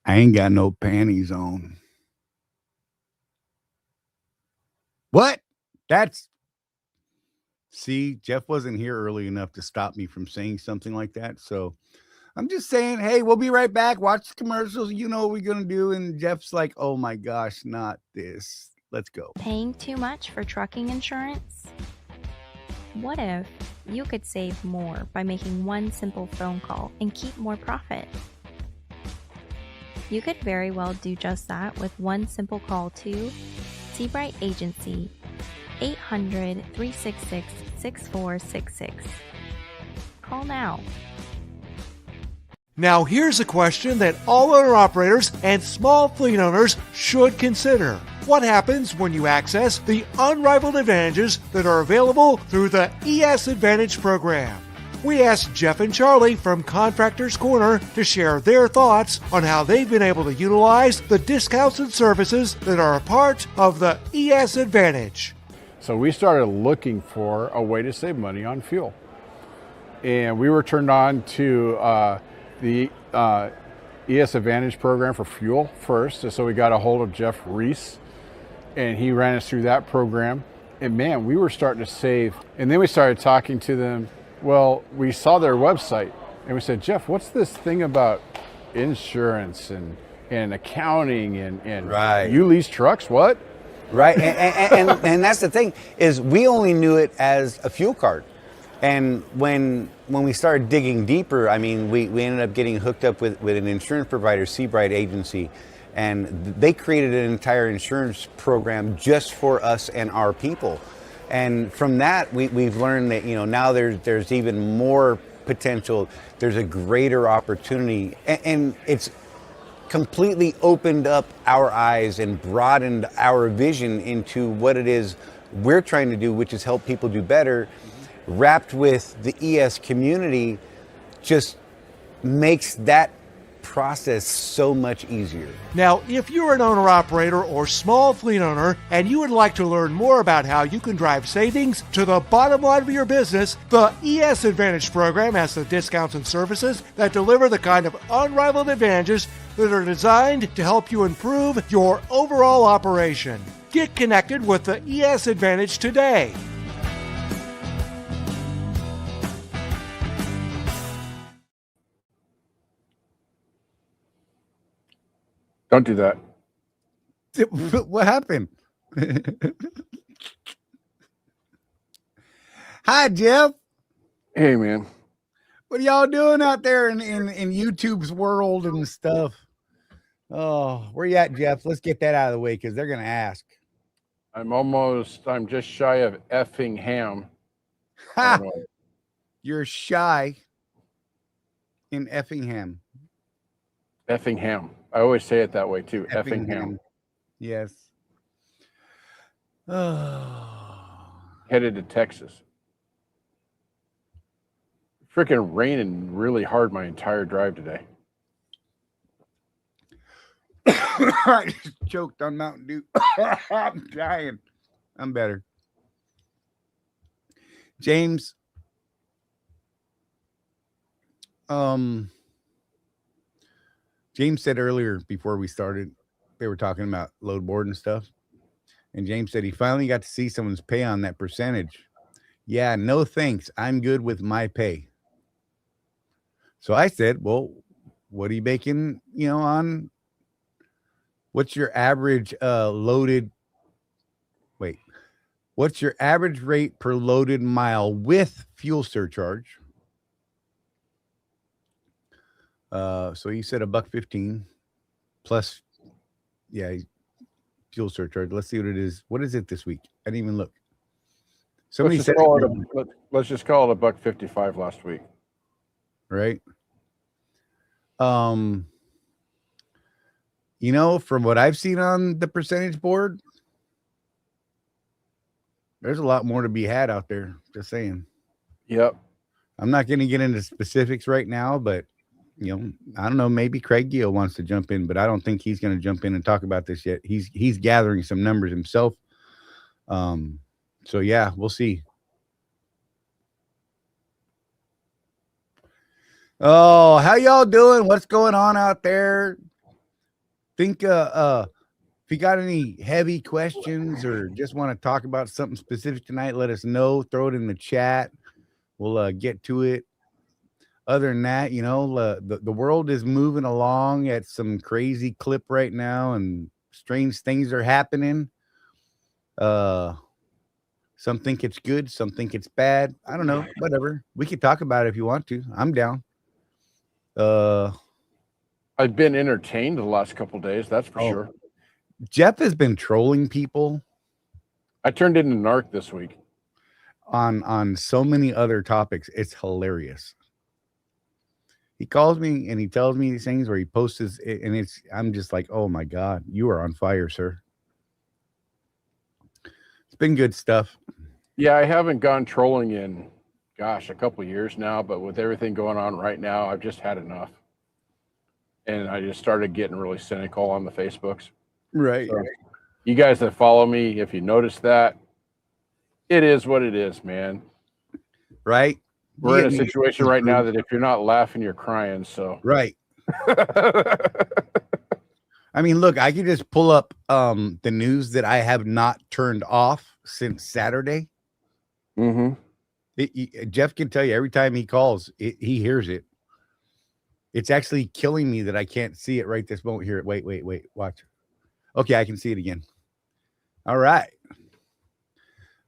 I ain't got no panties on. What? That's See, Jeff wasn't here early enough to stop me from saying something like that. So I'm just saying, hey, we'll be right back. Watch the commercials. You know what we're gonna do. And Jeff's like, oh my gosh, not this. Let's go. Paying too much for trucking insurance? What if you could save more by making one simple phone call and keep more profit? You could very well do just that with one simple call to Seabright Agency, 800-366-6466. Call now. Now here's a question that all owner-operators and small fleet owners should consider. What happens when you access the unrivaled advantages that are available through the ES Advantage program? We asked Jeff and Charley from Contractors Corner to share their thoughts on how they've been able to utilize the discounts and services that are a part of the ES Advantage. So we started looking for a way to save money on fuel. And we were turned on to the ES Advantage program for fuel first. So we got a hold of Jeff Reese, and he ran us through that program. And man, we were starting to save. And then we started talking to them. Well, we saw their website, and we said, Jeff, what's this thing about insurance and accounting and Right. you lease trucks? What? Right, and that's the thing, is we only knew it as a fuel card. And when we started digging deeper, I mean, we ended up getting hooked up with an insurance provider, Seabright Agency, and they created an entire insurance program just for us and our people. And from that, we've learned that, now there's even more potential. There's a greater opportunity, and it's completely opened up our eyes and broadened our vision into what it is we're trying to do, which is help people do better. Wrapped with the ES community just makes that process so much easier. Now, if you're an owner-operator or small fleet owner and you would like to learn more about how you can drive savings to the bottom line of your business, the ES Advantage program has the discounts and services that deliver the kind of unrivaled advantages that are designed to help you improve your overall operation. Get connected with the ES Advantage today. Don't do that. What happened? Hi, Jeff. Hey, man. What are y'all doing out there in YouTube's world and stuff? Oh, where you at, Jeff? Let's get that out of the way because they're going to ask. I'm just shy of Effingham. Ha! You're shy in Effingham. Effingham. I always say it that way too. Effingham. Yes. Oh. Headed to Texas. Freaking raining really hard my entire drive today. I just choked on Mountain Dew. I'm dying. I'm better. James. James said earlier before we started, they were talking about load board and stuff. And James said he finally got to see someone's pay on that percentage. Yeah, no thanks. I'm good with my pay. So I said, well, what are you making, on what's your average what's your average rate per loaded mile with fuel surcharge? So he said $1.15 plus, fuel surcharge. Let's see what it is. What is it this week? I didn't even look. Somebody said let's just call it $1.55 last week. Right. From what I've seen on the percentage board, there's a lot more to be had out there. Just saying. Yep. I'm not going to get into specifics right now, but I don't know. Maybe Craig Gill wants to jump in, but I don't think he's going to jump in and talk about this yet. He's gathering some numbers himself. So yeah, we'll see. Oh, how y'all doing? What's going on out there? think if you got any heavy questions or just want to talk about something specific tonight, let us know. Throw it in the chat. We'll get to it. Other than that, the world is moving along at some crazy clip right now, and strange things are happening. Some think it's good, some think it's bad. I don't know. Whatever. We could talk about it if you want to. I'm down. I've been entertained the last couple of days, that's for sure. Jeff has been trolling people. I turned into narc this week on so many other topics. It's hilarious. He calls me and he tells me these things where he posts his, and I'm just like, oh my God, you are on fire, sir. It's been good stuff. Yeah, I haven't gone trolling in, gosh, a couple of years now, but with everything going on right now, I've just had enough. And I just started getting really cynical on the Facebooks. Right. So, you guys that follow me, if you notice that, it is what it is, man. Right. We're in a situation right now that if you're not laughing, you're crying. So right. I mean, look, I could just pull up the news that I have not turned off since Saturday. Jeff can tell you every time he calls, he hears it. It's actually killing me that I can't see it right this moment. Here, wait, watch. Okay, I can see it again. All right.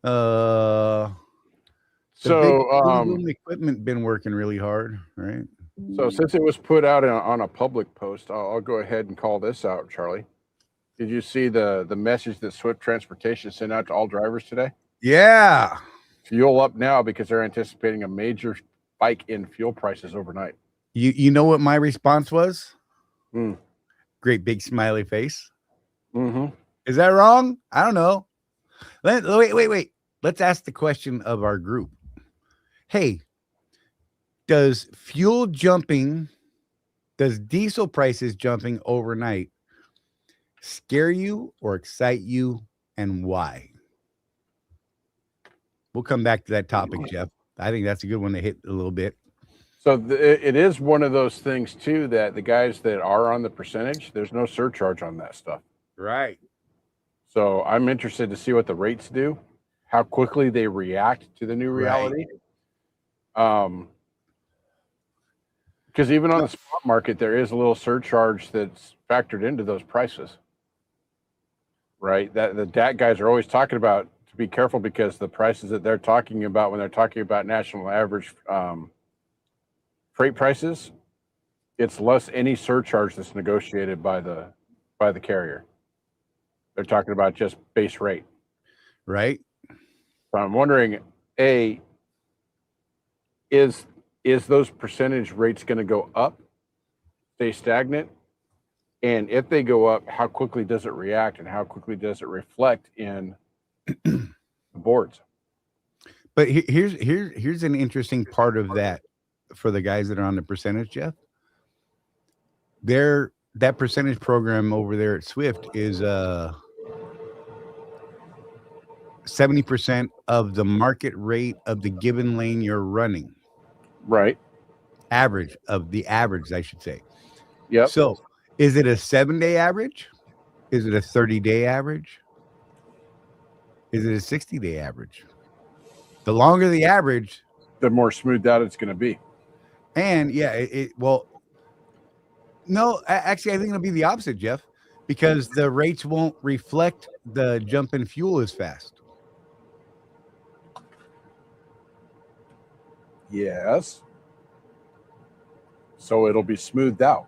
The equipment been working really hard, right? So since it was put out on a public post, I'll go ahead and call this out, Charlie. Did you see the message that Swift Transportation sent out to all drivers today? Yeah. Fuel up now because they're anticipating a major spike in fuel prices overnight. You know what my response was? Great big smiley face. Is that wrong? I don't know. Wait. Let's ask the question of our group. Hey, does diesel prices jumping overnight scare you or excite you, and why? We'll come back to that topic, Jeff. I think that's a good one to hit a little bit. So it is one of those things too, that the guys that are on the percentage, there's no surcharge on that stuff. Right. So I'm interested to see what the rates do, how quickly they react to the new reality. Because even on the spot market, there is a little surcharge that's factored into those prices, right? That the DAT guys are always talking about, to be careful, because the prices that they're talking about when they're talking about national average freight prices, it's less any surcharge that's negotiated by the carrier. They're talking about just base rate. Right. So I'm wondering, A, is those percentage rates going to go up, stay stagnant? And if they go up, how quickly does it react, and how quickly does it reflect in the boards? But here's an interesting part of that for the guys that are on the percentage, Jeff. That percentage program over there at Swift is 70% of the market rate of the given lane you're running. Right. Average, I should say. Yep. So is it a 7-day average? Is it a 30-day average? Is it a 60-day average? The longer the average, the more smoothed out it's going to be. And yeah, no, actually, I think it'll be the opposite, Jeff, because the rates won't reflect the jump in fuel as fast. Yes. So it'll be smoothed out.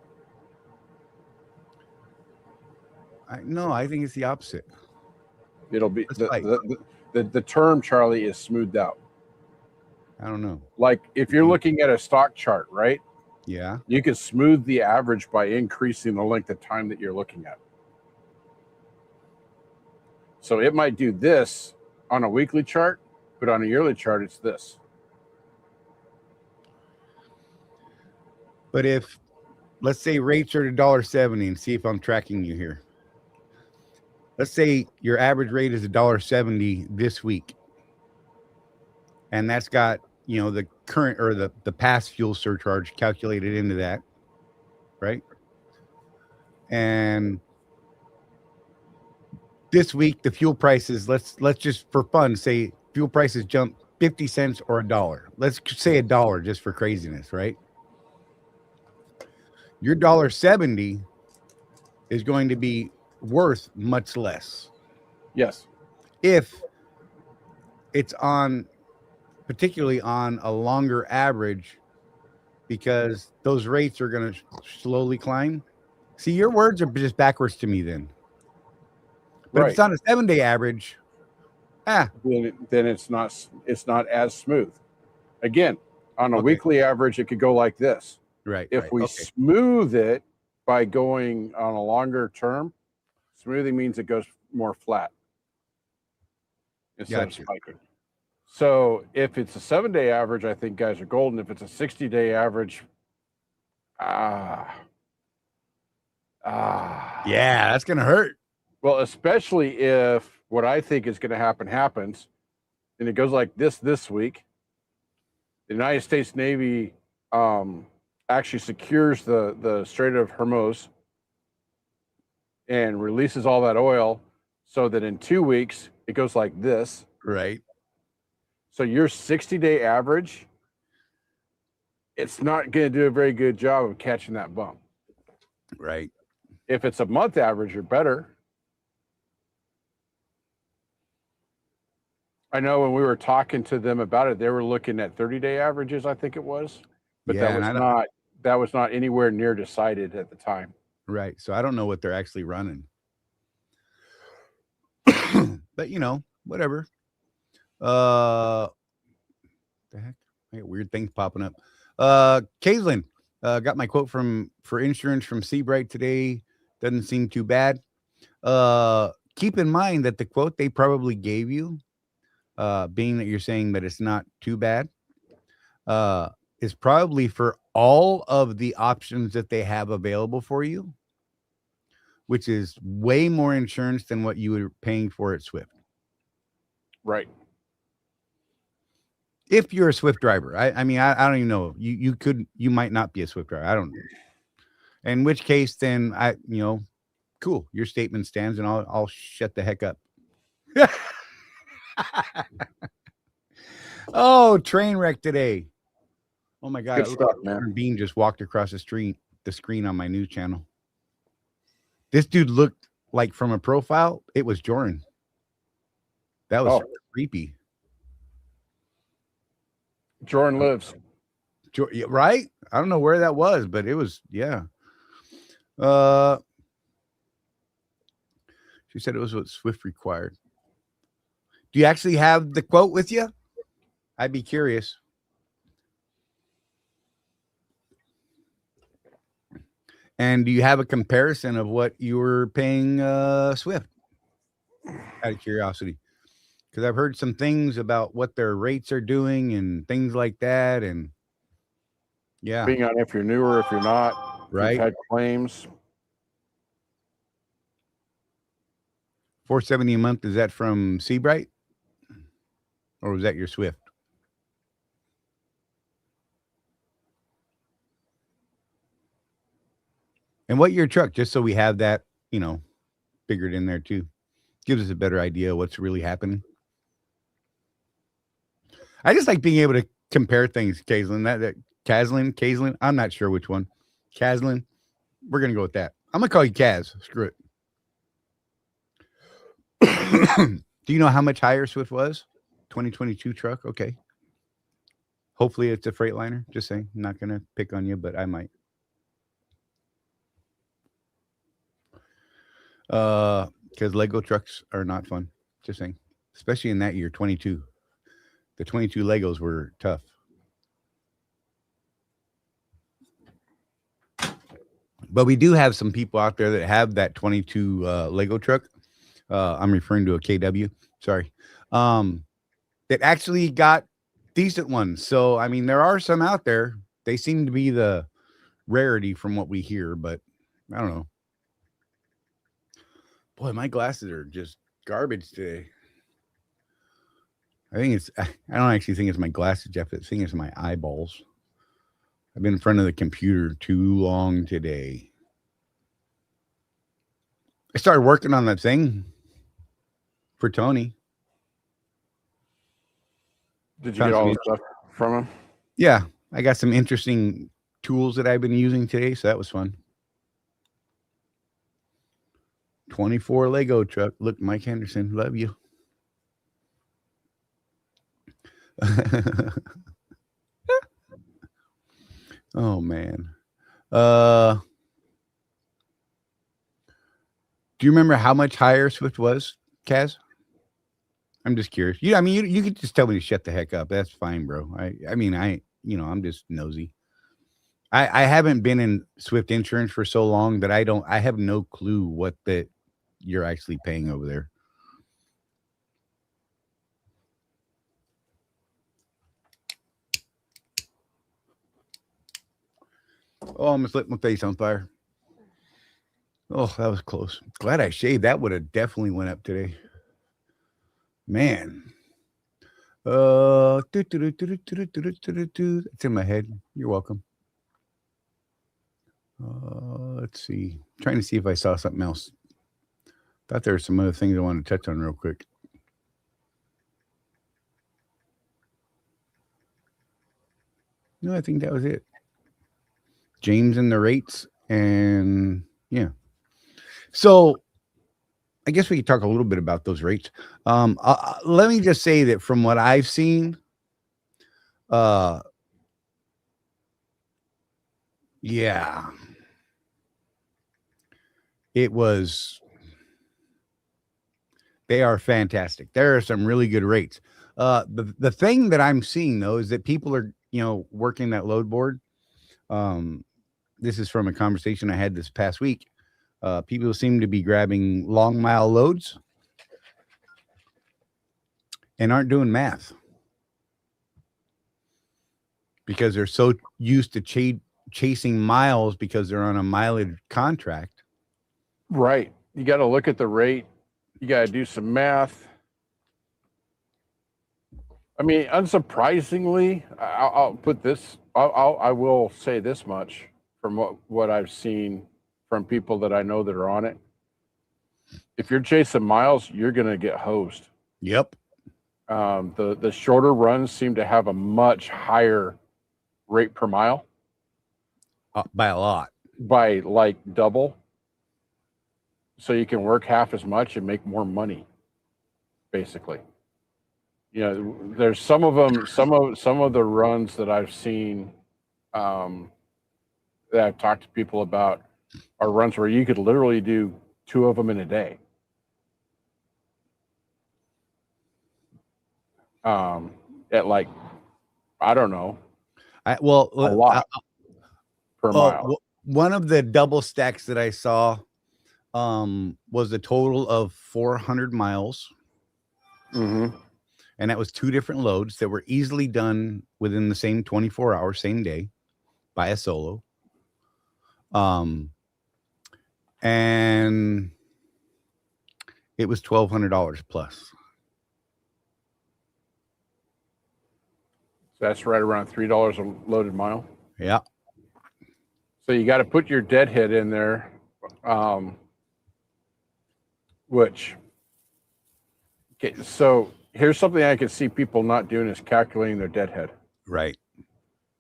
I think it's the opposite. It'll be the term, Charlie, is smoothed out. I don't know. Like if you're looking at a stock chart, right? Yeah. You can smooth the average by increasing the length of time that you're looking at. So it might do this on a weekly chart, but on a yearly chart, it's this. But if, let's say, rates are at $1.70, and see if I'm tracking you here. Let's say your average rate is $1.70 this week, and that's got, the current or the past fuel surcharge calculated into that, right? And this week the fuel prices, let's just for fun say fuel prices jump 50 cents or $1. Let's say $1 just for craziness, right? Your $1.70 is going to be worth much less Yes. if it's on, particularly on a longer average, because those rates are going to slowly climb. See, your words are just backwards to me then. But if Right. it's on a 7-day average, Then it's not as smooth. Again, on a Okay. weekly average, it could go like this. right. If right, we okay. smooth it by going on a longer term, smoothing means it goes more flat instead Gotcha. of spiking. So if it's a 7-day average, I think guys are golden. If it's a 60-day average, Yeah, that's going to hurt. well, especially if what I think is going to happen happens, and it goes like this week. The United States Navy actually secures the Strait of Hormuz and releases all that oil, so that in 2 weeks it goes like this. Right. So your 60-day average, it's not going to do a very good job of catching that bump. Right. If it's a month average, you're better. I know when we were talking to them about it, they were looking at 30-day averages, I think it was, but Yeah, and that was not anywhere near decided at the time. Right. So I don't know what they're actually running. But whatever. The heck? I got weird things popping up. Kaislyn, got my quote for insurance from Seabright today. Doesn't seem too bad. Keep in mind that the quote they probably gave you, being that you're saying that it's not too bad, is probably for all of the options that they have available for you, which is way more insurance than what you were paying for at Swift. Right. If you're a Swift driver, I mean, I don't even know. You might not be a Swift driver. I don't know. In which case, then cool. Your statement stands, and I'll shut the heck up. Oh, train wreck today. Oh my God. Good stuff, man. Bean just walked across the screen on my news channel. This dude looked like, from a profile, it was Jordan. That was creepy. Jordan lives. Right? I don't know where that was, but it was, yeah. She said it was what Swift required. Do you actually have the quote with you? I'd be curious. And do you have a comparison of what you were paying Swift? Out of curiosity. Because I've heard some things about what their rates are doing and things like that. And yeah. Being on if you're newer, if you're not, right. You've had claims. $470 a month, is that from Seabright? Or was that your Swift? And what your truck, just so we have that, figured in there too. Gives us a better idea of what's really happening. I just like being able to compare things, Kaislyn. Kaislyn, I'm not sure which one. Kaislyn, we're going to go with that. I'm going to call you Kaz. Screw it. Do you know how much higher Swift was? 2022 truck? Okay. Hopefully it's a Freightliner. Just saying. I'm not going to pick on you, but I might. Because Lego trucks are not fun. Just saying. Especially in that year, 22. The 22 Legos were tough. But we do have some people out there that have that 22 Lego truck. I'm referring to a KW. Sorry. That actually got decent ones. So, I mean, there are some out there. They seem to be the rarity from what we hear, but I don't know. Boy, my glasses are just garbage today. I don't actually think it's my glasses, Jeff. I think it's my eyeballs. I've been in front of the computer too long today. I started working on that thing for Tony. Did you get all the stuff from him? Yeah, I got some interesting tools that I've been using today, so that was fun. 24 Lego truck. Look, Mike Henderson, love you. Oh man. Do you remember how much higher Swift was, Kaz? I'm just curious. You could just tell me to shut the heck up. That's fine, bro. I'm just nosy. I haven't been in Swift insurance for so long that I have no clue what that you're actually paying over there. Oh, I almost lit my face on fire. Oh, that was close. Glad I shaved. That would have definitely went up today. Man. It's in my head. You're welcome. Let's see. I'm trying to see if I saw something else. Thought there were some other things I wanted to touch on real quick. No, I think that was it. James and the rates, and yeah. So I guess we could talk a little bit about those rates. Let me just say that from what I've seen, yeah, they are fantastic. There are some really good rates. The thing that I'm seeing though is that people are, working that load board. This is from a conversation I had this past week. People seem to be grabbing long mile loads and aren't doing math because they're so used to chasing miles because they're on a mileage contract. Right. You got to look at the rate. You got to do some math. I mean, unsurprisingly, I'll put this. I will say this much from what I've seen from people that I know that are on it. If you're chasing miles, you're going to get hosed. Yep. The shorter runs seem to have a much higher rate per mile. By a lot. By like double. So you can work half as much and make more money, basically. There's some of them, some of the runs that I've seen that I've talked to people about are runs where you could literally do 2 of them in a day. At like, I don't know. A lot per mile. One of the double stacks that I saw was a total of 400 miles. Mm-hmm. And that was 2 different loads that were easily done within the same 24 hours, same day by a solo. And it was $1,200 plus. So that's right around $3 a loaded mile. Yeah. So you got to put your deadhead in there, so here's something I can see people not doing is calculating their deadhead. Right.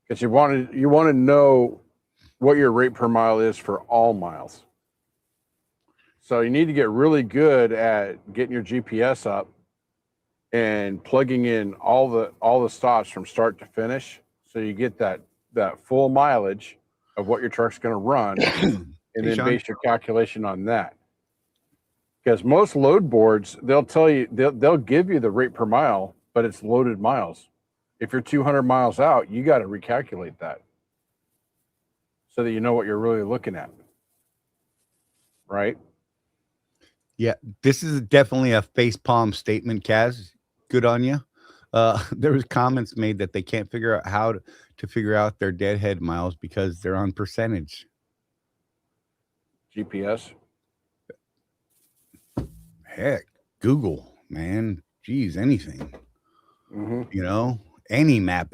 Because you want to know what your rate per mile is for all miles. So you need to get really good at getting your GPS up and plugging in all the stops from start to finish, so you get that full mileage of what your truck's going to run, and then base your calculation on that. Because most load boards, they'll tell you, they'll give you the rate per mile, but it's loaded miles. If you're 200 miles out, you got to recalculate that so that you know what you're really looking at. Right? Yeah, this is definitely a facepalm statement, Kaz. Good on you. There was comments made that they can't figure out how to figure out their deadhead miles because they're on percentage. GPS? Heck, Google, man. Geez, anything. Mm-hmm. Any map.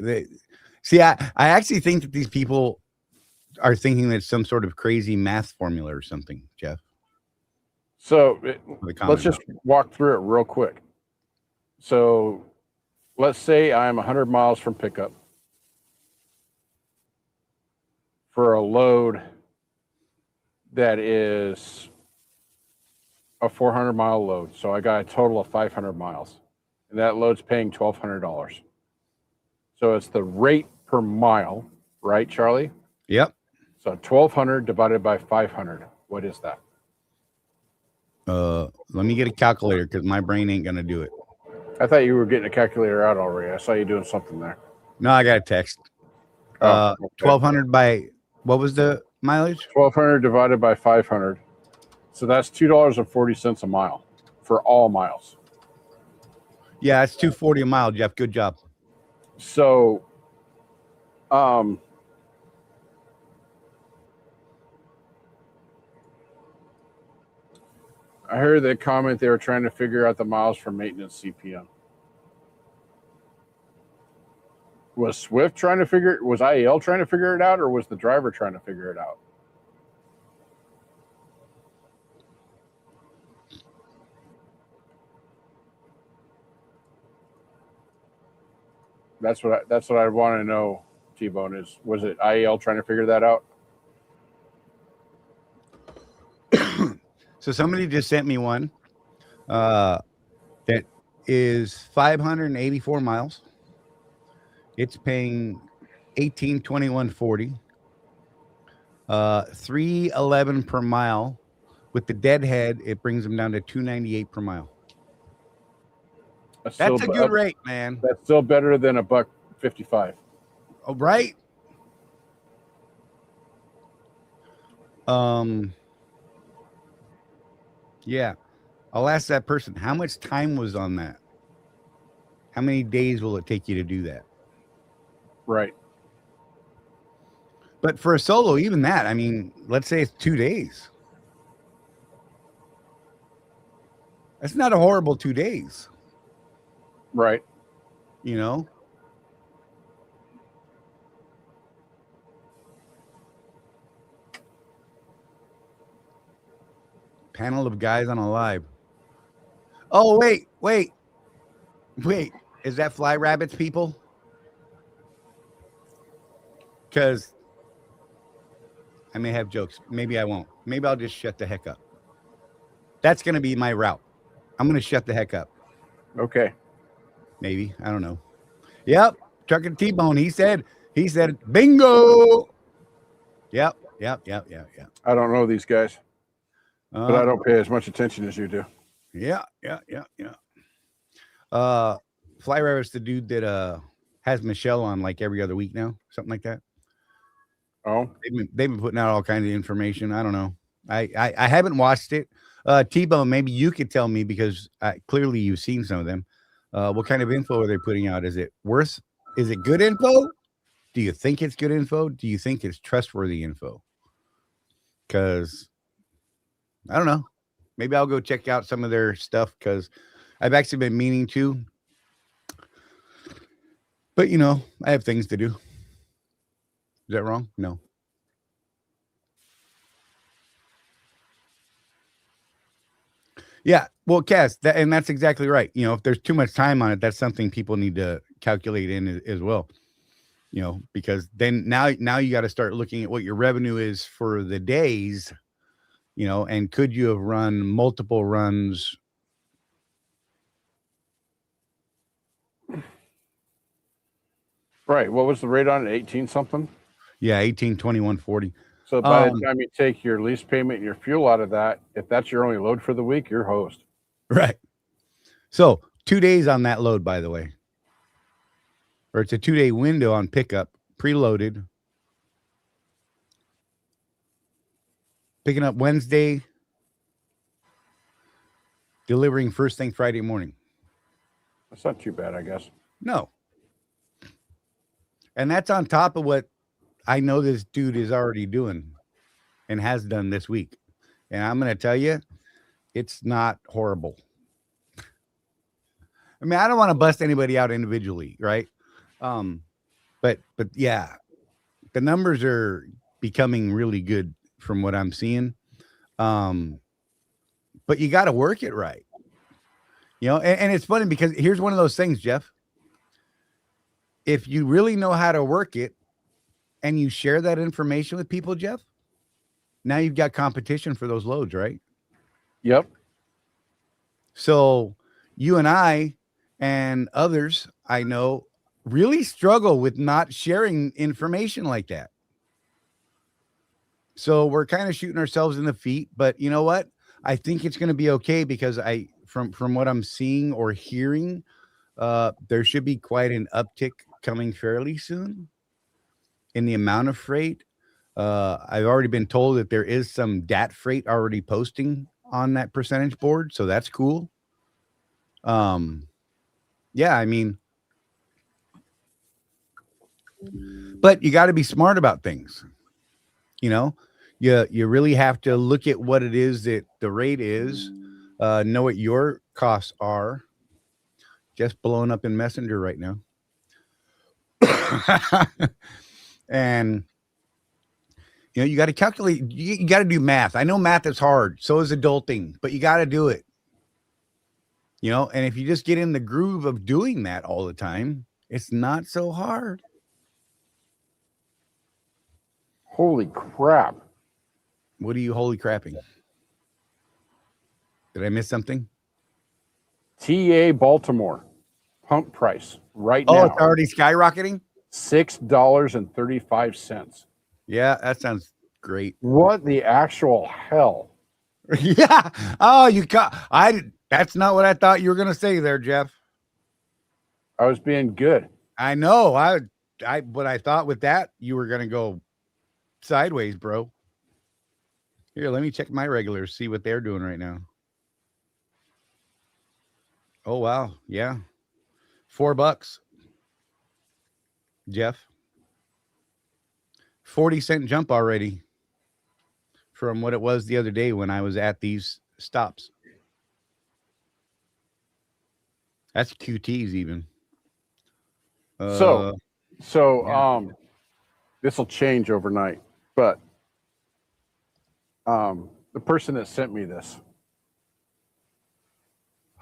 See, I actually think that these people are thinking that it's some sort of crazy math formula or something, Jeff. So the let's comment just about walk through it real quick. So let's say I'm 100 miles from pickup for a load that is a 400-mile load. So I got a total of 500 miles, and that load's paying $1,200. So it's the rate per mile, right, Charlie? Yep. So 1,200 divided by 500. What is that? Let me get a calculator because my brain ain't gonna do it. I thought you were getting a calculator out already. I saw you doing something there. No, I got a text. Okay. 1,200 by what was the mileage? 1,200 divided by 500. So that's $2.40 a mile for all miles. Yeah, it's 240 a mile, Jeff. Good job. So, I heard that comment they were trying to figure out the miles for maintenance CPM. Was Swift trying to figure it? Was IAL trying to figure it out, or was the driver trying to figure it out? That's what I want to know, T-Bone, is was it IAL trying to figure that out? So somebody just sent me one that is 584 miles. It's paying $18.21.40. 311 per mile. With the deadhead, it brings them down to $2.98 per mile. That's a good rate, man. That's still better than $1.55. Oh, right. Yeah. I'll ask that person, how much time was on that? How many days will it take you to do that? Right. But for a solo, even that, I mean, let's say it's 2 days. That's not a horrible 2 days. Right. You know? Panel of guys on a live. Oh, wait. Is that Fly Rabbits, people? Because I may have jokes. Maybe I won't. Maybe I'll just shut the heck up. That's going to be my route. I'm going to shut the heck up. Okay. Maybe. I don't know. Yep. Trucker T-Bone. He said, bingo. Yep. I don't know these guys, but I don't pay as much attention as you do. Yeah. Fly Rabbit's the dude that has Michelle on like every other week now, something like that. Oh, they've been putting out all kinds of information. I don't know. I haven't watched it. T-Bone, maybe you could tell me because clearly you've seen some of them. What kind of info are they putting out? Is it good info? Do you think it's good info? Do you think it's trustworthy info? Because I don't know. Maybe I'll go check out some of their stuff because I've actually been meaning to. But, I have things to do. Is that wrong? No. Yeah. Well, Cass, and that's exactly right. If there's too much time on it, that's something people need to calculate in as well. Because then now you got to start looking at what your revenue is for the days, and could you have run multiple runs? right. What was the rate on it? 18 something? Yeah, 18.21.40. So by the time you take your lease payment and your fuel out of that, if that's your only load for the week, you're host. Right. So 2 days on that load, by the way. Or it's a 2-day window on pickup, preloaded. Picking up Wednesday, delivering first thing Friday morning. That's not too bad, I guess. No. And that's on top of what I know this dude is already doing and has done this week. And I'm going to tell you, it's not horrible. I mean, I don't want to bust anybody out individually, right? But yeah, the numbers are becoming really good from what I'm seeing. but you got to work it right. You know, and it's funny because here's one of those things, Jeff. If you really know how to work it and you share that information with people, Jeff, now you've got competition for those loads, right? Yep. So you and I and others I know really struggle with not sharing information like that. So we're kind of shooting ourselves in the feet, but you know what? I think it's going to be okay because from what I'm seeing or hearing, there should be quite an uptick coming fairly soon in the amount of freight. I've already been told that there is some DAT freight already posting on that percentage board, so that's cool. Yeah, I mean, but you got to be smart about things. You know, you really have to look at what it is that the rate is, know what your costs are. Just blowing up in Messenger right now. And you know, you got to calculate, you got to do math. I know math is hard, so is adulting, but you got to do it. You know, and if you just get in the groove of doing that all the time, it's not so hard. Holy crap. What are you holy crapping? Did I miss something? TA Baltimore pump price right now. Oh, it's already skyrocketing? $6.35. Yeah, that sounds great. What the actual hell? Yeah. Oh, that's not what I thought you were going to say there, Jeff. I was being good. I know. But I thought with that, you were going to go sideways, bro. Here, let me check my regulars, see what they're doing right now. Oh, wow. Yeah. $4. Jeff. 40-cent jump already from what it was the other day when I was at these stops. That's QTs even. So this will change overnight, but the person that sent me this,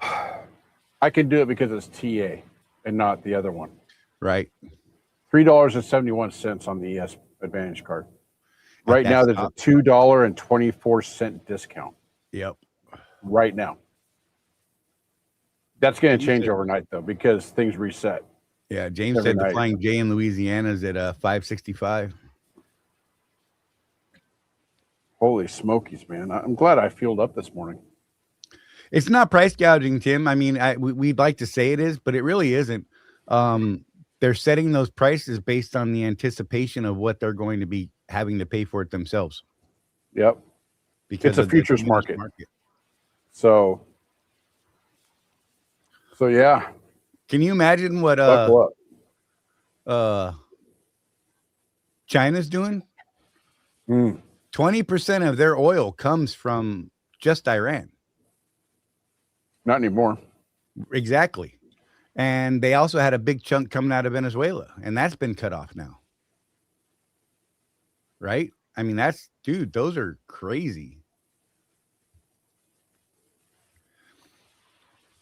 I can do it because it's TA and not the other one. Right. $3.71 on the ES Advantage card. Right now, there's a $2.24 discount. Yep. Right now. That's going to change overnight, though, because things reset. Yeah, James said the Flying J in Louisiana is at $5.65. Holy smokies, man. I'm glad I fueled up this morning. It's not price gouging, Tim. I mean, we'd like to say it is, but it really isn't. They're setting those prices based on the anticipation of what they're going to be having to pay for it themselves. Yep. Because it's a futures market. So yeah. Can you imagine what China's doing? 20% of their oil comes from just Iran. Not anymore. Exactly. And they also had a big chunk coming out of Venezuela, and that's been cut off now. Right? I mean, dude, those are crazy.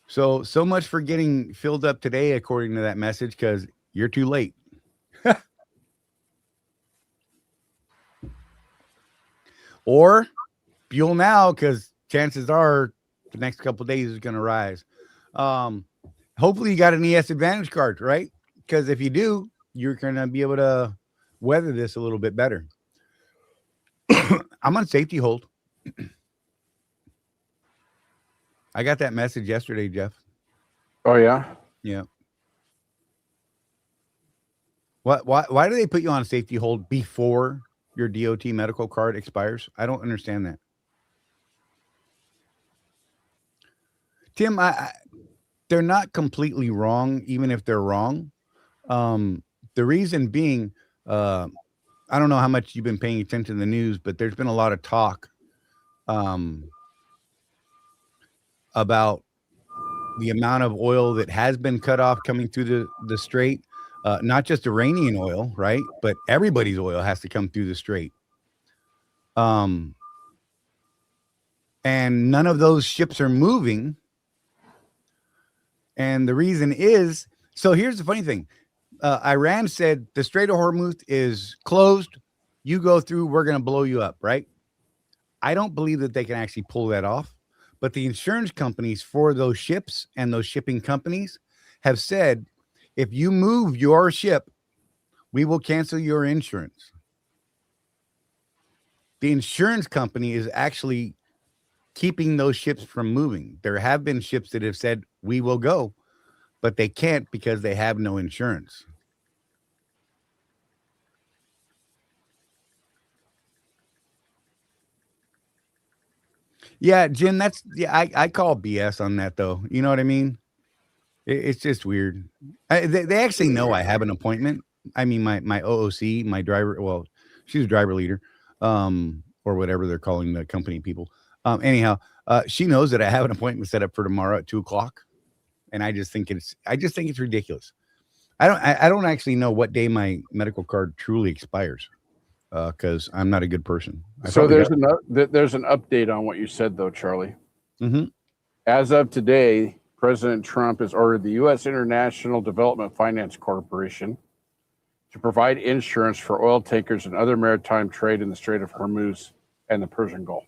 So much for getting filled up today, according to that message, because you're too late. Or fuel now, because chances are the next couple of days is going to rise. Hopefully you got an ES Advantage card, right? Because if you do, you're going to be able to weather this a little bit better. I'm on safety hold. I got that message yesterday, Jeff. Oh, yeah? Yeah. Why do they put you on safety hold before your DOT medical card expires? I don't understand that. Tim, they're not completely wrong, even if they're wrong. The reason being, I don't know how much you've been paying attention to the news, but there's been a lot of talk about the amount of oil that has been cut off coming through the strait. Not just Iranian oil, right? But everybody's oil has to come through the strait. and none of those ships are moving. And the reason is, so here's the funny thing. Iran said the Strait of Hormuz is closed. You go through, we're going to blow you up, right? I don't believe that they can actually pull that off. But the insurance companies for those ships and those shipping companies have said, if you move your ship, we will cancel your insurance. The insurance company is actually keeping those ships from moving. There have been ships that have said, we will go, but they can't because they have no insurance. Yeah, Jim, I call BS on that though. You know what I mean? It's just weird. They actually know I have an appointment. I mean, my OOC, my driver, well, she's a driver leader, or whatever they're calling the company people. Anyhow, she knows that I have an appointment set up for tomorrow at 2:00. And I just think it's ridiculous. I don't actually know what day my medical card truly expires. Because I'm not a good person. So there's an update on what you said, though, Charlie. Mm-hmm. As of today, President Trump has ordered the U.S. International Development Finance Corporation to provide insurance for oil tankers and other maritime trade in the Strait of Hormuz and the Persian Gulf.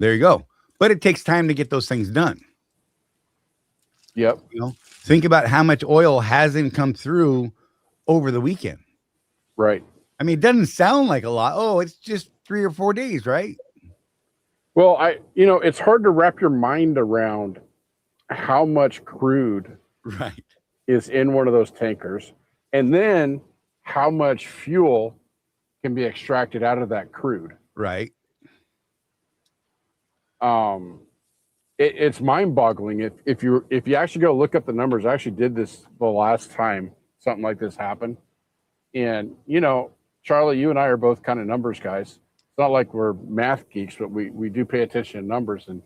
There you go. But it takes time to get those things done. Yep. You know, think about how much oil hasn't come through over the weekend. Right. I mean, it doesn't sound like a lot. Oh, it's just 3 or 4 days, right? Well, it's hard to wrap your mind around how much crude Right. is in one of those tankers, and then how much fuel can be extracted out of that crude. Right. It's mind-boggling. If you actually go look up the numbers, I actually did this the last time something like this happened, and Charlie, you and I are both kind of numbers guys. It's not like we're math geeks, but we do pay attention to numbers. And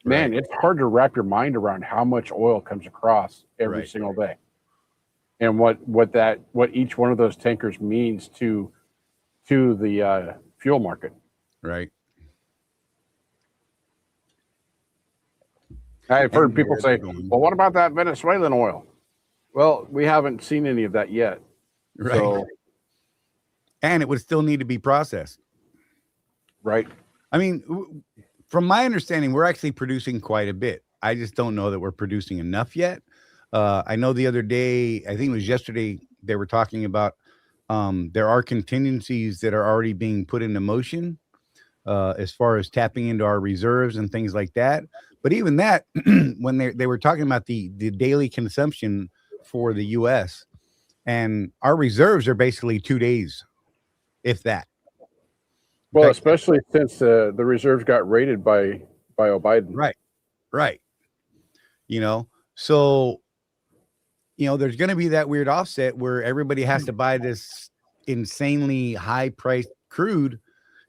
man, It's hard to wrap your mind around how much oil comes across every single day, and what each one of those tankers means to the fuel market. Right. I've heard people say, "Well, what about that Venezuelan oil?" Well, we haven't seen any of that yet. Right. So, and it would still need to be processed. Right. I mean, from my understanding, we're actually producing quite a bit. I just don't know that we're producing enough yet. I know the other day, I think it was yesterday, they were talking about there are contingencies that are already being put into motion as far as tapping into our reserves and things like that. But even that, when they were talking about the daily consumption for the U.S., and our reserves are basically 2 days, if that. Well, especially since the reserves got raided by Biden. Right. So, there's going to be that weird offset where everybody has to buy this insanely high priced crude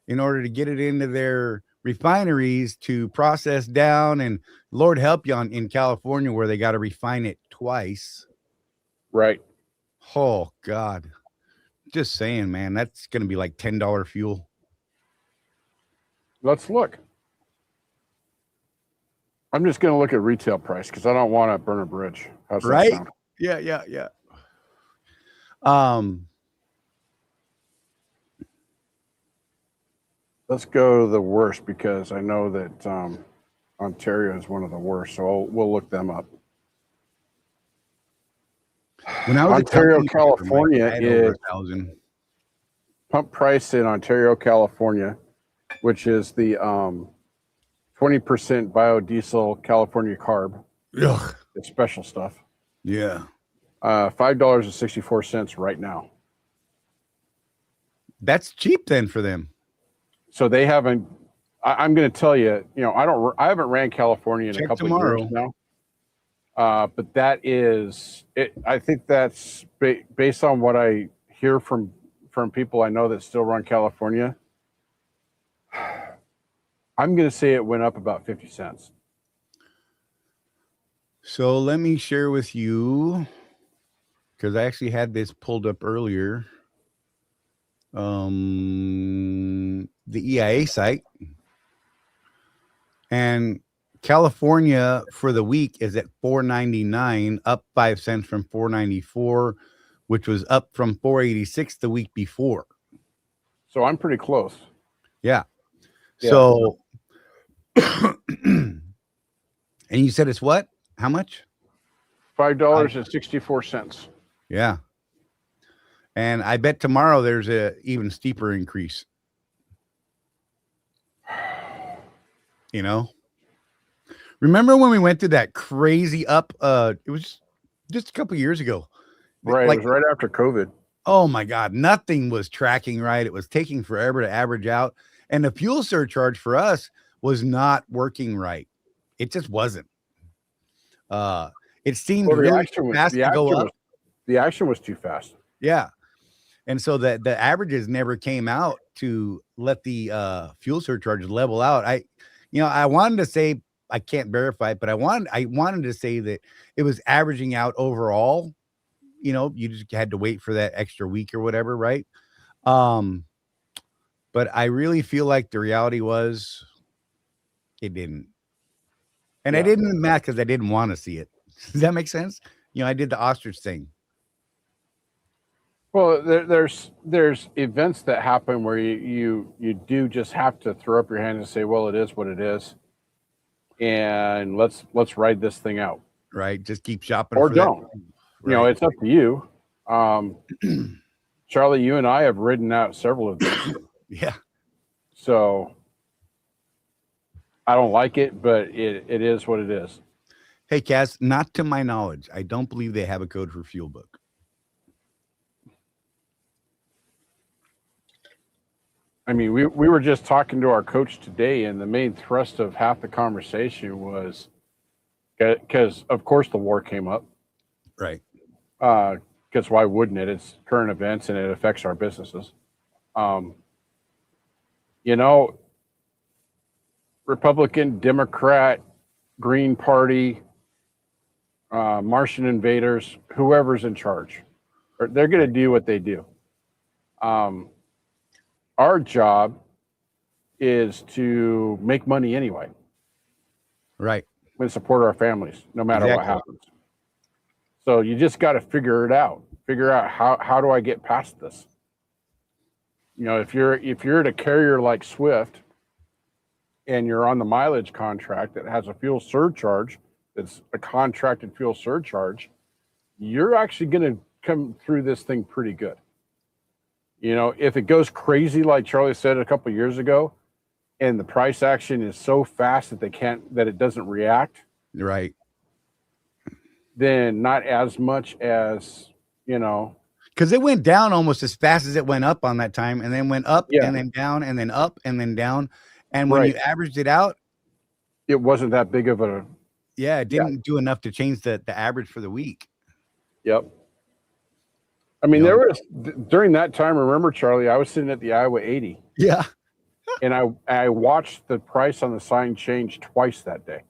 in order to get it into their refineries to process down. And Lord help you in California where they got to refine it twice. Right. Oh, God. Just saying, man, that's going to be like $10 fuel. Let's look. I'm just going to look at retail price because I don't want to burn a bridge. How's that sound? Yeah. Let's go to the worst because I know that Ontario is one of the worst. So we'll look them up. When I was Ontario, California is pump price in Ontario, California, which is the 20% biodiesel California carb. Ugh. The special stuff. Yeah. $5.64 right now. That's cheap then for them. So they haven't. I'm going to tell you. I haven't ran California in a couple of years now. But that is it. I think that's based on what I hear from people I know that still run California. I'm going to say it went up about 50 cents. So let me share with you, because I actually had this pulled up earlier. The EIA site. And California for the week is at $4.99, up 5 cents from $4.94, which was up from $4.86 the week before. So I'm pretty close. Yeah. Yeah. So, and you said it's what? How much? $5.64. Yeah. And I bet tomorrow there's a even steeper increase. You know, remember when we went through that crazy up? It was just a couple years ago. Right. Like, it was right after COVID. oh my God, nothing was tracking right. It was taking forever to average out. And the fuel surcharge for us was not working right. It just wasn't. It seemed really fast to go up. The action was too fast. Yeah. And so the averages never came out to let the fuel surcharge level out. I wanted to say, I can't verify it, but I wanted to say that it was averaging out overall. You know, you just had to wait for that extra week or whatever, right? But I really feel like the reality was it didn't. And I didn't math because I didn't want to see it. Does that make sense? You know, I did the ostrich thing. Well, there's events that happen where you do just have to throw up your hand and say, well, it is what it is, and let's ride this thing out. Right, just keep shopping or for don't. that. You know, it's up to you. Charlie, you and I have ridden out several of these. Yeah. So I don't like it, but it is what it is. Hey, Cass, not to my knowledge, I don't believe they have a code for Fuel Book. I mean, we were just talking to our coach today, and the main thrust of half the conversation was because, of course, the war came up. Right. Because why wouldn't it? It's current events, and it affects our businesses. You know, Republican, Democrat, Green Party, Martian invaders, whoever's in charge, they're going to do what they do. Our job is to make money anyway. Right. And support our families, no matter what happens. So you just got to figure it out. Figure out how do I get past this? You know, if you're at a carrier like Swift and you're on the mileage contract that has a fuel surcharge, that's a contracted fuel surcharge, you're actually going to come through this thing pretty good. You know, if it goes crazy, like Charlie said a couple of years ago, and the price action is so fast that it doesn't react. Right. Then not as much as, you know. Because it went down almost as fast as it went up on that time, and then went up and then down and then up and then down. And when you averaged it out, it wasn't that big of a. Yeah, it didn't do enough to change the average for the week. Yep. I mean, there was during that time. Remember, Charlie, I was sitting at the Iowa 80. Yeah. And I watched the price on the sign change twice that day.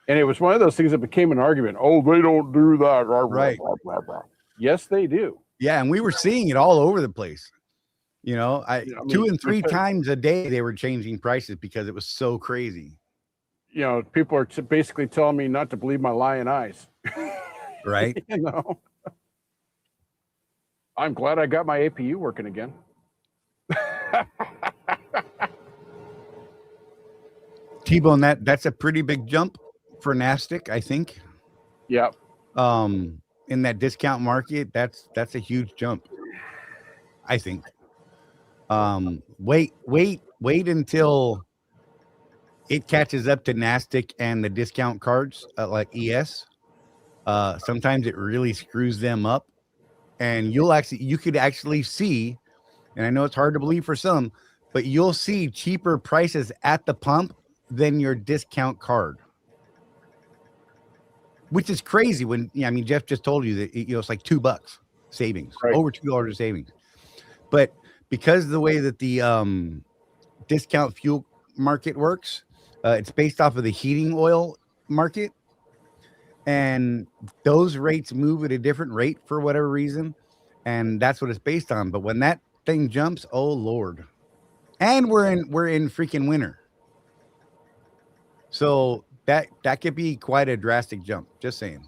And it was one of those things that became an argument. Oh, they don't do that. Right. Blah, blah, blah. Yes, they do. Yeah, and we were seeing it all over the place. You know, 2 and 3 times a day they were changing prices because it was so crazy. You know, people are basically telling me not to believe my lying eyes. Right. You know. I'm glad I got my APU working again. T-Bone, that's a pretty big jump for NASTC, I think. Yeah. In that discount market, that's a huge jump, I think. Wait until it catches up to NASTC and the discount cards like ES. Sometimes it really screws them up. And you could actually see, and I know it's hard to believe for some, but you'll see cheaper prices at the pump than your discount card, which is crazy. When Jeff just told you that it's like $2 savings, over $2 of savings. But because of the way that the discount fuel market works, it's based off of the heating oil market. And those rates move at a different rate for whatever reason. And that's what it's based on. But when that thing jumps, oh Lord. And we're in freaking winter. So that could be quite a drastic jump. Just saying.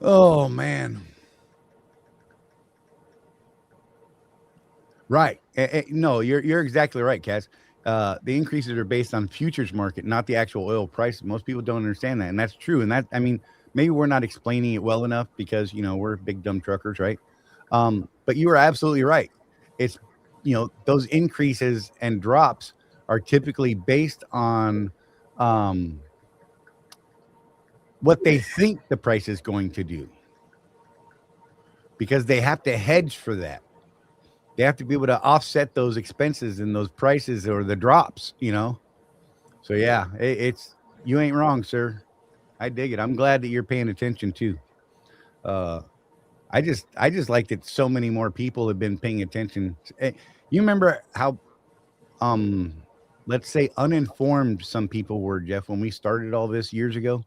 Oh man. Right. No, you're exactly right, Cass. The increases are based on futures market, not the actual oil price. Most people don't understand that, and that's true. And that, I mean, maybe we're not explaining it well enough because we're big dumb truckers, right? But you are absolutely right. It's those increases and drops are typically based on what they think the price is going to do, because they have to hedge for that. They have to be able to offset those expenses and those prices or the drops, So yeah, it's you ain't wrong, sir. I dig it. I'm glad that you're paying attention too. I just like that so many more people have been paying attention. You remember how let's say uninformed some people were, Jeff, when we started all this years ago?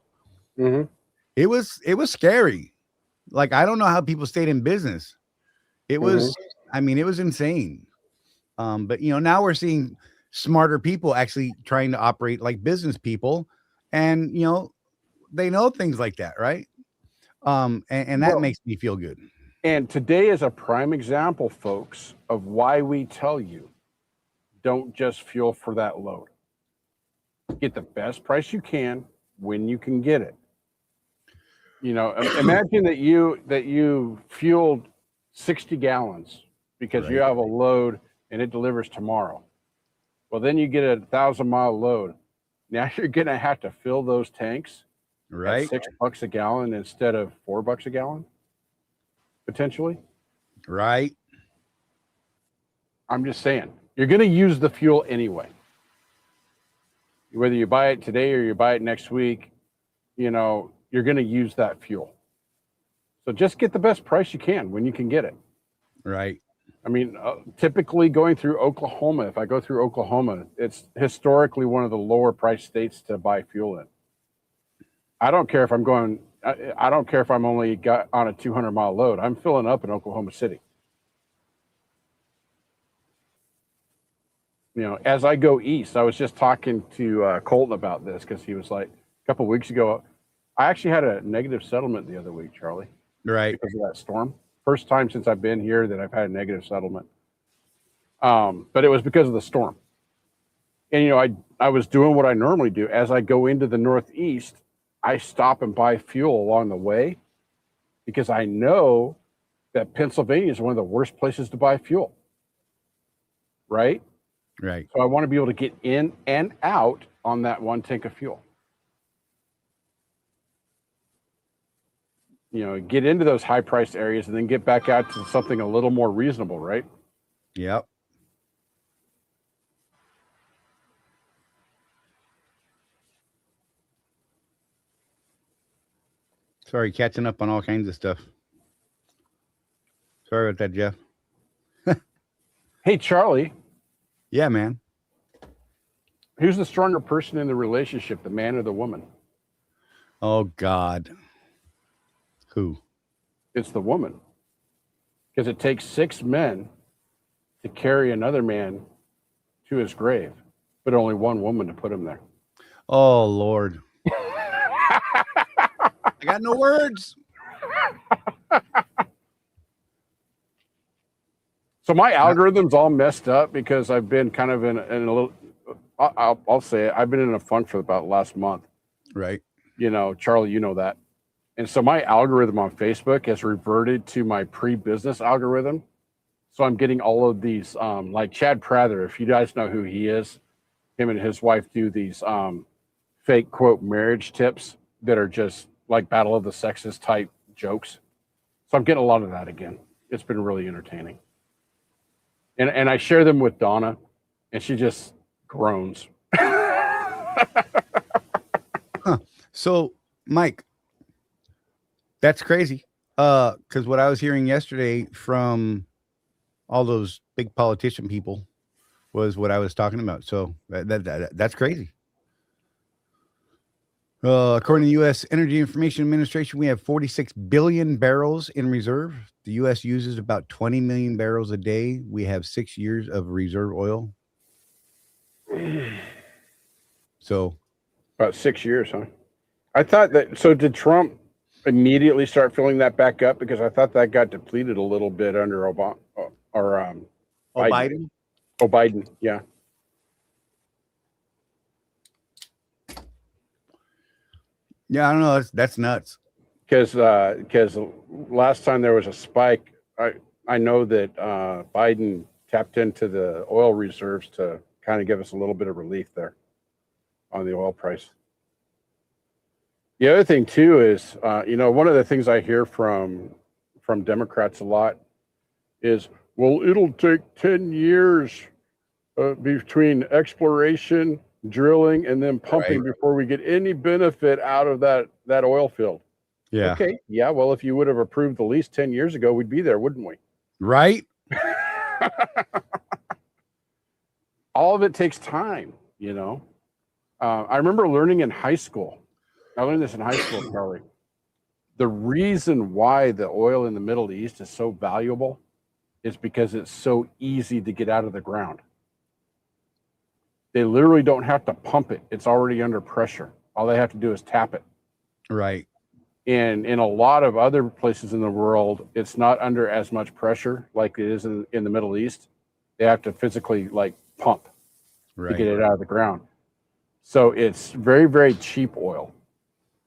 Mm-hmm. It was scary. Like, I don't know how people stayed in business. It was, I mean, it was insane. But now we're seeing smarter people actually trying to operate like business people, and they know things like that, right? And that makes me feel good. And today is a prime example, folks, of why we tell you don't just fuel for that load. Get the best price you can when you can get it. Imagine that you fueled 60 gallons because you have a load and it delivers tomorrow. Well, then you get a 1,000-mile load. Now you're going to have to fill those tanks at $6 a gallon instead of $4 a gallon, potentially. Right. I'm just saying, you're going to use the fuel anyway. Whether you buy it today or you buy it next week, you're going to use that fuel. So just get the best price you can when you can get it. Right. I mean, typically going through Oklahoma, if I go through Oklahoma, it's historically one of the lower price states to buy fuel in. I don't care if I'm only got on a 200-mile load. I'm filling up in Oklahoma City. As I go east, I was just talking to Colton about this because he was like, a couple of weeks ago, I actually had a negative settlement the other week, Charlie. Right. Because of that storm. First time since I've been here that I've had a negative settlement. But it was because of the storm. And, I was doing what I normally do. As I go into the Northeast, I stop and buy fuel along the way because I know that Pennsylvania is one of the worst places to buy fuel. Right? Right. So I want to be able to get in and out on that one tank of fuel. Get into those high priced areas and then get back out to something a little more reasonable, right? Yep. Sorry, catching up on all kinds of stuff. Sorry about that, Jeff. Hey, Charlie. Yeah, man. Who's the stronger person in the relationship, the man or the woman? Oh, God. Who? It's the woman. Because it takes 6 men to carry another man to his grave, but only one woman to put him there. Oh, Lord. I got no words. So my algorithm's all messed up because I've been kind of in a little, I'll say it, I've been in a funk for about last month. Right. Charlie, you know that. And so my algorithm on Facebook has reverted to my pre-business algorithm. So I'm getting all of these, like Chad Prather, if you guys know who he is, him and his wife do these fake, quote, marriage tips that are just like Battle of the Sexes type jokes. So I'm getting a lot of that again. It's been really entertaining. And I share them with Donna, and she just groans. So, Mike, that's crazy. Because what I was hearing yesterday from all those big politician people was what I was talking about. So that's crazy. According to the U.S. Energy Information Administration, we have 46 billion barrels in reserve. The U.S. uses about 20 million barrels a day. We have 6 years of reserve oil. So About 6 years, huh? I thought that. So did Trump immediately start filling that back up? Because I thought that got depleted a little bit under Obama or Biden? Oh, Biden, yeah. Yeah, I don't know. That's nuts. Because last time there was a spike, I know that Biden tapped into the oil reserves to kind of give us a little bit of relief there on the oil price. The other thing too is, one of the things I hear from Democrats a lot is, well, it'll take 10 years between exploration, drilling, and then pumping before we get any benefit out of that oil field. Yeah. Okay. Yeah. Well, if you would have approved the lease 10 years ago, we'd be there, wouldn't we? Right? All of it takes time, I remember learning in high school. I learned this in high school, Charley. The reason why the oil in the Middle East is so valuable is because it's so easy to get out of the ground. They literally don't have to pump it. It's already under pressure. All they have to do is tap it. Right. And in a lot of other places in the world, it's not under as much pressure like it is in the Middle East. They have to physically pump to get it out of the ground. So it's very, very cheap oil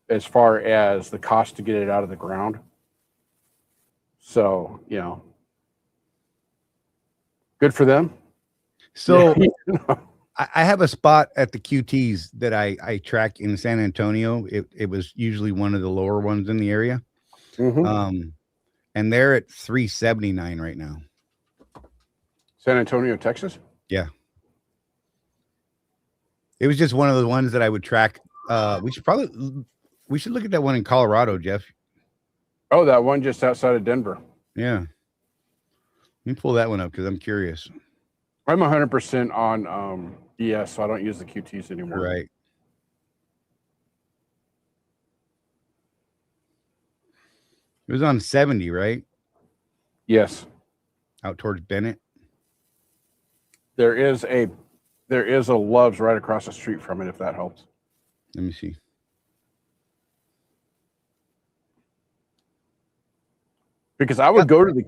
as far as the cost to get it out of the ground. So, good for them. So I have a spot at the QTs that I track in San Antonio. It was usually one of the lower ones in the area. Mm-hmm. And they're at 379 right now. San Antonio, Texas? Yeah. It was just one of the ones that I would track. We should look at that one in Colorado, Jeff. Oh, that one just outside of Denver. Yeah. Let me pull that one up because I'm curious. I'm 100% on ES, so I don't use the QTs anymore. Right. It was on 70, right? Yes. Out towards Bennett. There is a Love's right across the street from it, if that helps. Let me see. Because I would go to that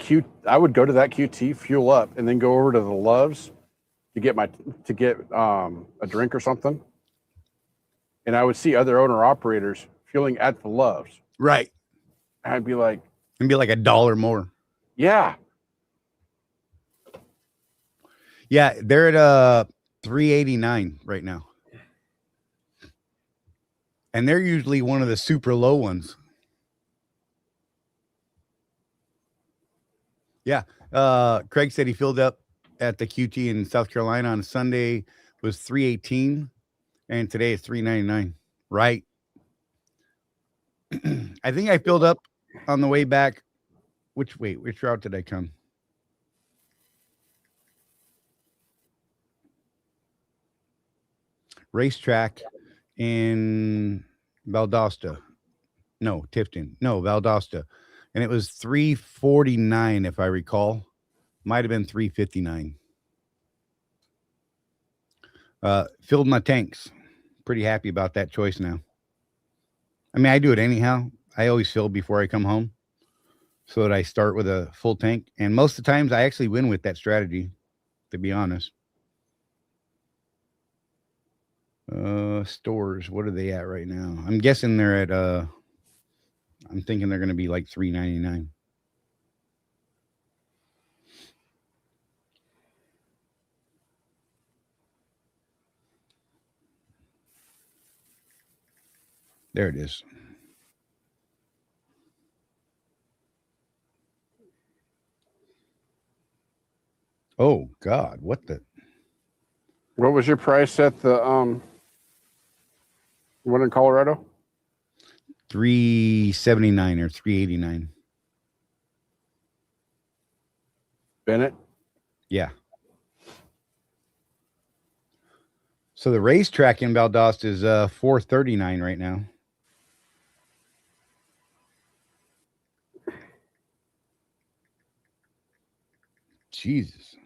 QT, fuel up, and then go over to the Love's to get a drink or something. And I would see other owner operators fueling at the Love's. Right. I'd be like, it'd be like $1 more. Yeah. Yeah, they're at 389 right now. And they're usually one of the super low ones. Yeah. Craig said he filled up at the QT in South Carolina on Sunday was 318 and today it's 399. Right. I think I filled up on the way back. Which route did I come? Racetrack in Valdosta. No, Tifton. No, Valdosta. And it was 349, if I recall. Might have been 359. Filled my tanks. Pretty happy about that choice now. I mean, I do it anyhow. I always fill before I come home so that I start with a full tank. And most of the times I actually win with that strategy, to be honest. Stores, what are they at right now? I'm guessing they're at I'm thinking they're going to be like $3.99. There it is. Oh God, what the? What was your price at the one in Colorado? 379 or 389. Bennett? Yeah. So the racetrack in Valdosta is 439 right now. Jesus.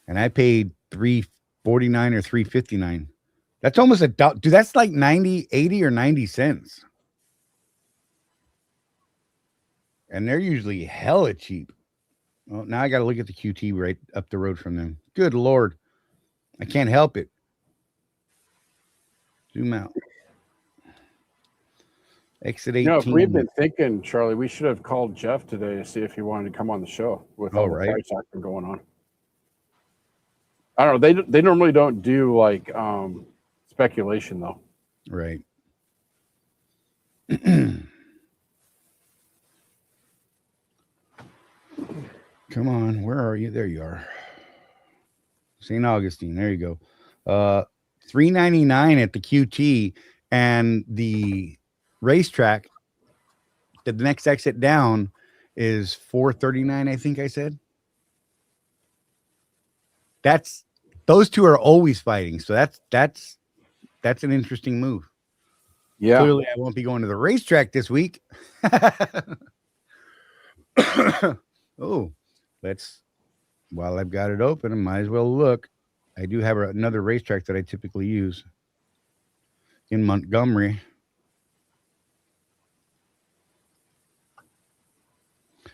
And I paid $349 or $359. That's almost a dollar. Dude, that's like 90, 80 or 90 cents. And they're usually hella cheap. Well, now I got to look at the QT right up the road from them. Good Lord. I can't help it. Zoom out. Exit 18. You know, if we've been thinking, Charlie, we should have called Jeff today to see if he wanted to come on the show with all the price action going on. I don't know. They normally don't do like speculation though. Right. Come on, where are you? There you are. St. Augustine. There you go. $399 at the QT, and the racetrack. The next exit down is $439. I think I said. Those two are always fighting. So that's an interesting move. Yeah. Clearly, I won't be going to the racetrack this week. Oh, while I've got it open, I might as well look. I do have another racetrack that I typically use in Montgomery.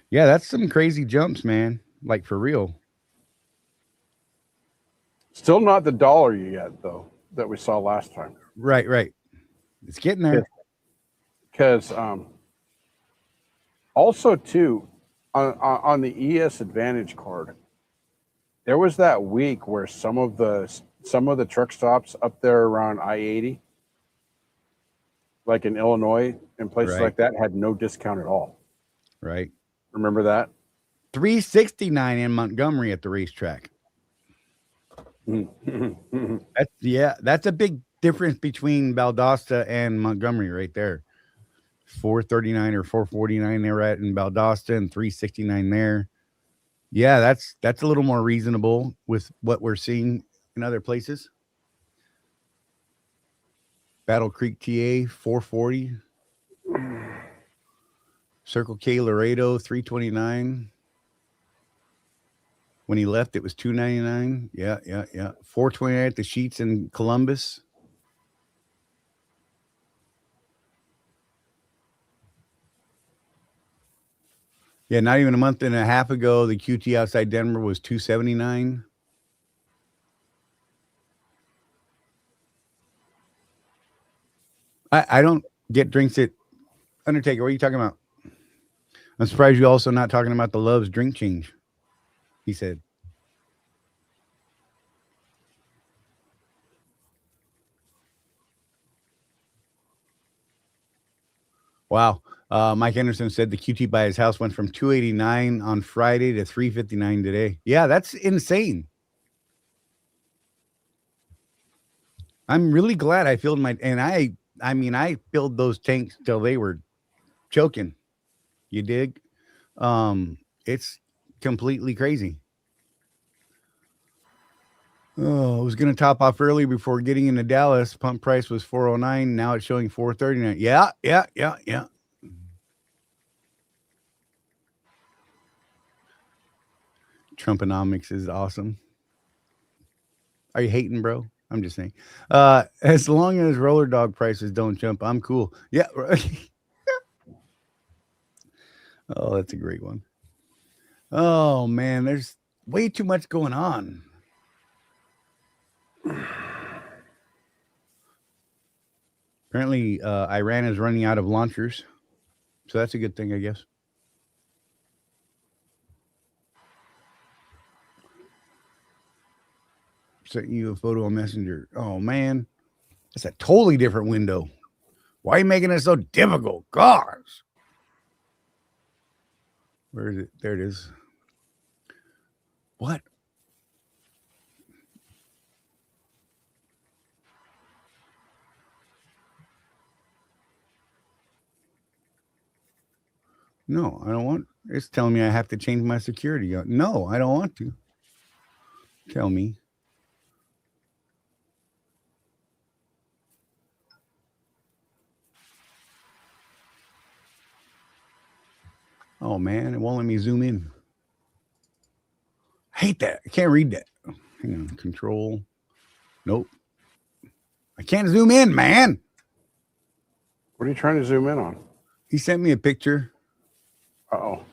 Yeah, that's some crazy jumps, man. Like for real. Still not the dollar you get though that we saw last time. Right. It's getting there. Because also too on the ES Advantage card, there was that week where some of the truck stops up there around I-80, like in Illinois and places like that, had no discount at all. Right. Remember that? $369 in Montgomery at the racetrack. That's a big difference between Valdosta and Montgomery right there. $439 or $449 they were at in Valdosta and $369 there. Yeah, that's a little more reasonable with what we're seeing in other places. Battle Creek TA $440. Circle K Laredo $329. When he left, it was $299. Yeah. $429 at the Sheets in Columbus. Yeah, not even a month and a half ago, the QT outside Denver was $279. I don't get drinks at Undertaker. What are you talking about? I'm surprised you're also not talking about the Love's drink change, he said. Wow. Mike Anderson said the QT by his house went from $289 on Friday to $359 today. Yeah, that's insane. I'm really glad I filled I filled those tanks till they were choking. You dig? It's completely crazy. Oh, I was going to top off early before getting into Dallas. Pump price was $409. Now it's showing $439. Yeah. Trumponomics is awesome. Are you hating, bro? I'm just saying. As long as roller dog prices don't jump, I'm cool. Yeah. Oh, that's a great one. Oh, man, there's way too much going on. Apparently, Iran is running out of launchers. So that's a good thing, I guess. Sent you a photo on Messenger. Oh, man. That's a totally different window. Why are you making it so difficult? Gosh. Where is it? There it is. What? No, I don't want. It's telling me I have to change my security. No, I don't want to. Tell me. Oh, man, it won't let me zoom in. hate that. I can't read that. Hang on. Control. Nope. I can't zoom in, man. What are you trying to zoom in on? He sent me a picture. Uh-oh.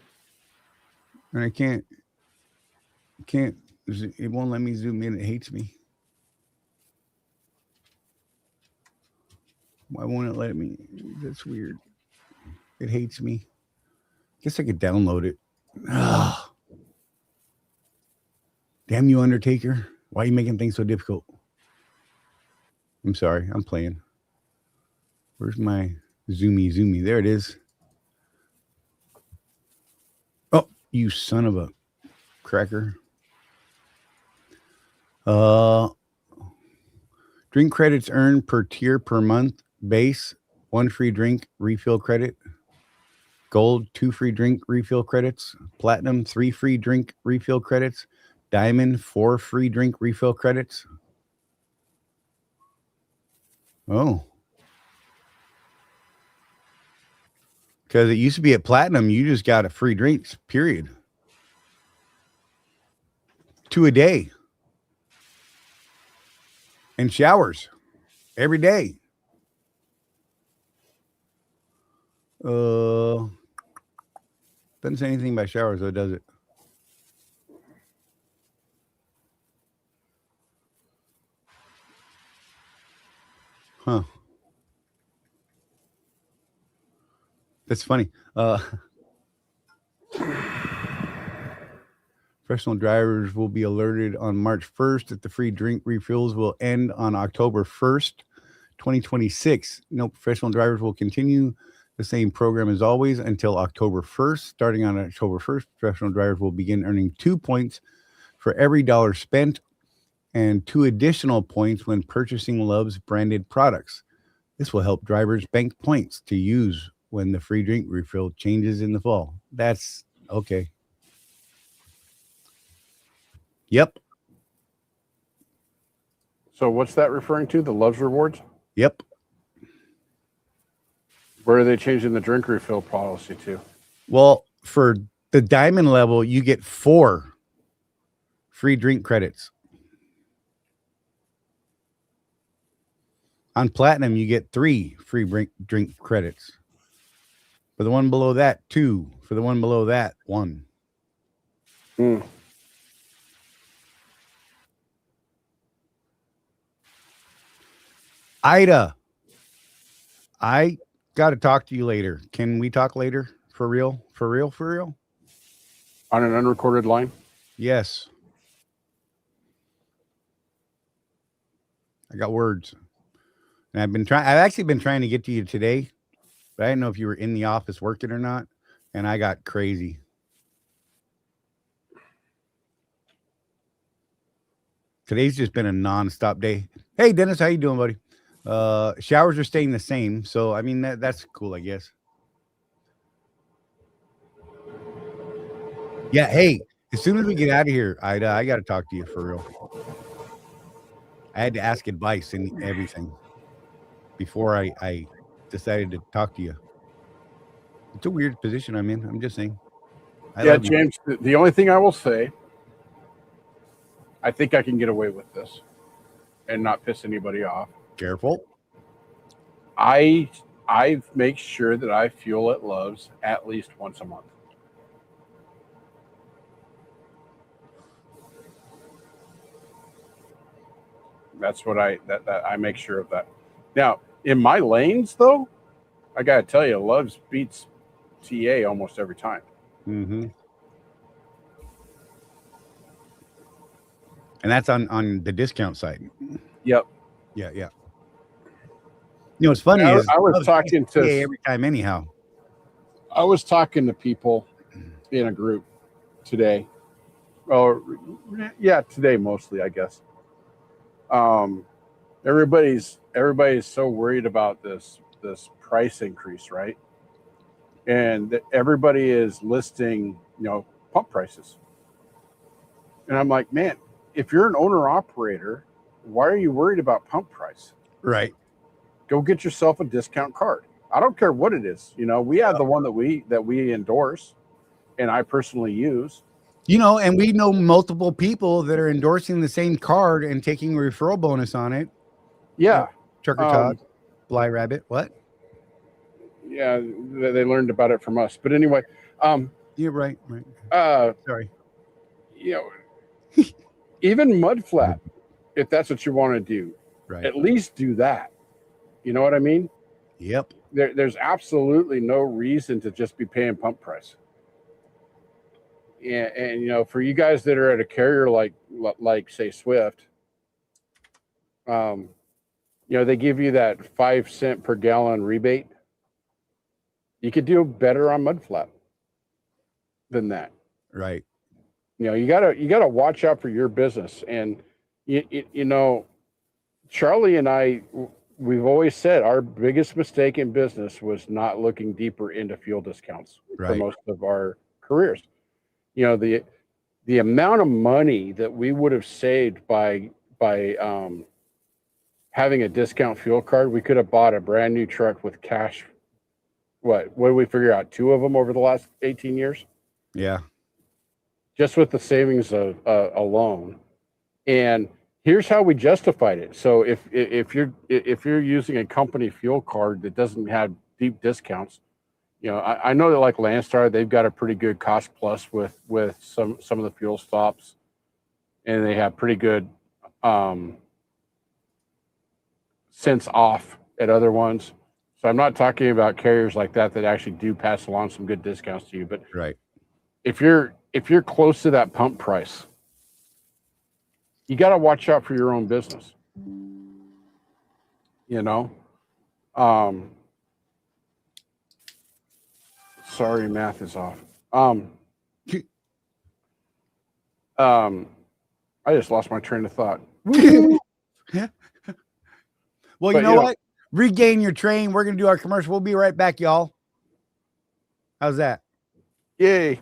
And I can't. It won't let me zoom in. It hates me. Why won't it let me? That's weird. It hates me. Guess I could download it. Ugh. Damn you, Undertaker. Why are you making things so difficult? I'm sorry. I'm playing. Where's my zoomy? There it is. Oh, you son of a cracker. Drink credits earned per tier per month. Base, 1 free drink refill credit. Gold, 2 free drink refill credits. Platinum, 3 free drink refill credits. Diamond, 4 free drink refill credits. Oh. Because it used to be at Platinum, you just got a free drinks, period. 2 a day. And showers every day. Doesn't say anything about showers, though, does it? Huh. That's funny. Professional drivers will be alerted on March 1st that the free drink refills will end on October 1st, 2026. No, professional drivers will continue the same program as always until October 1st. Starting on October 1st, professional drivers will begin earning 2 points for every dollar spent and 2 additional points when purchasing Love's branded products. This will help drivers bank points to use when the free drink refill changes in the fall. That's okay. Yep. So what's that referring to? The Love's Rewards? Yep. Where are they changing the drink refill policy to? Well, for the diamond level, you get 4 free drink credits. On platinum, you get 3 free drink credits. For the one below that, 2. For the one below that, 1. Ida, I got to talk to you later. Can we talk later? For real? For real? For real? On an unrecorded line? Yes. I got words. And I've actually been trying to get to you today, but I didn't know if you were in the office working or not. And I got crazy. Today's just been a nonstop day. Hey, Dennis, how you doing, buddy? Showers are staying the same. So, I mean, that's cool, I guess. Yeah. Hey, as soon as we get out of here, Ida, I got to talk to you for real. I had to ask advice and everything before I decided to talk to you. It's a weird position I'm in. I'm just saying. Yeah, James, the only thing I will say, I think I can get away with this and not piss anybody off. Careful. I make sure that I fuel at Love's at least once a month. That's what I make sure of that. Now, in my lanes, though, I got to tell you, Love's beats TA almost every time. Mm-hmm. And that's on the discount side. Yep. Yeah. You know, what's funny is I was talking to every time anyhow. I was talking to people in a group today. Or yeah, today mostly, I guess. Everybody's so worried about this price increase, right? And everybody is listing, pump prices. And I'm like, man, if you're an owner operator, why are you worried about pump price? Right. Go get yourself a discount card. I don't care what it is. We have the one that we endorse and I personally use. You know, and we know multiple people that are endorsing the same card and taking a referral bonus on it. Yeah. Trucker Todd, Bly Rabbit, what? Yeah, they learned about it from us. But anyway, Yeah, right. Sorry. You know, even mud flat, if that's what you want to do, Right. at least do that. You know what I mean? Yep. There's absolutely no reason to just be paying pump price. And you know, for you guys that are at a carrier like say Swift, you know, they give you that 5 cent per gallon rebate. You could do better on mud flat than that. Right. You know, you gotta watch out for your business. And you know, Charlie and I, we've always said our biggest mistake in business was not looking deeper into fuel discounts for most of our careers. You know, the amount of money that we would have saved by having a discount fuel card, we could have bought a brand new truck with cash. What did we figure out? 2 of them over the last 18 years? Yeah. Just with the savings alone. And here's how we justified it. So if you're using a company fuel card that doesn't have deep discounts, you know, I know that like Landstar, they've got a pretty good cost plus with some of the fuel stops, and they have pretty good cents off at other ones. So I'm not talking about carriers like that actually do pass along some good discounts to you, but right. If you're close to that pump price, you got to watch out for your own business. You know, sorry, math is off. I just lost my train of thought. Well, But, you know what? Regain your train. We're going to do our commercial. We'll be right back, y'all. How's that? Yay.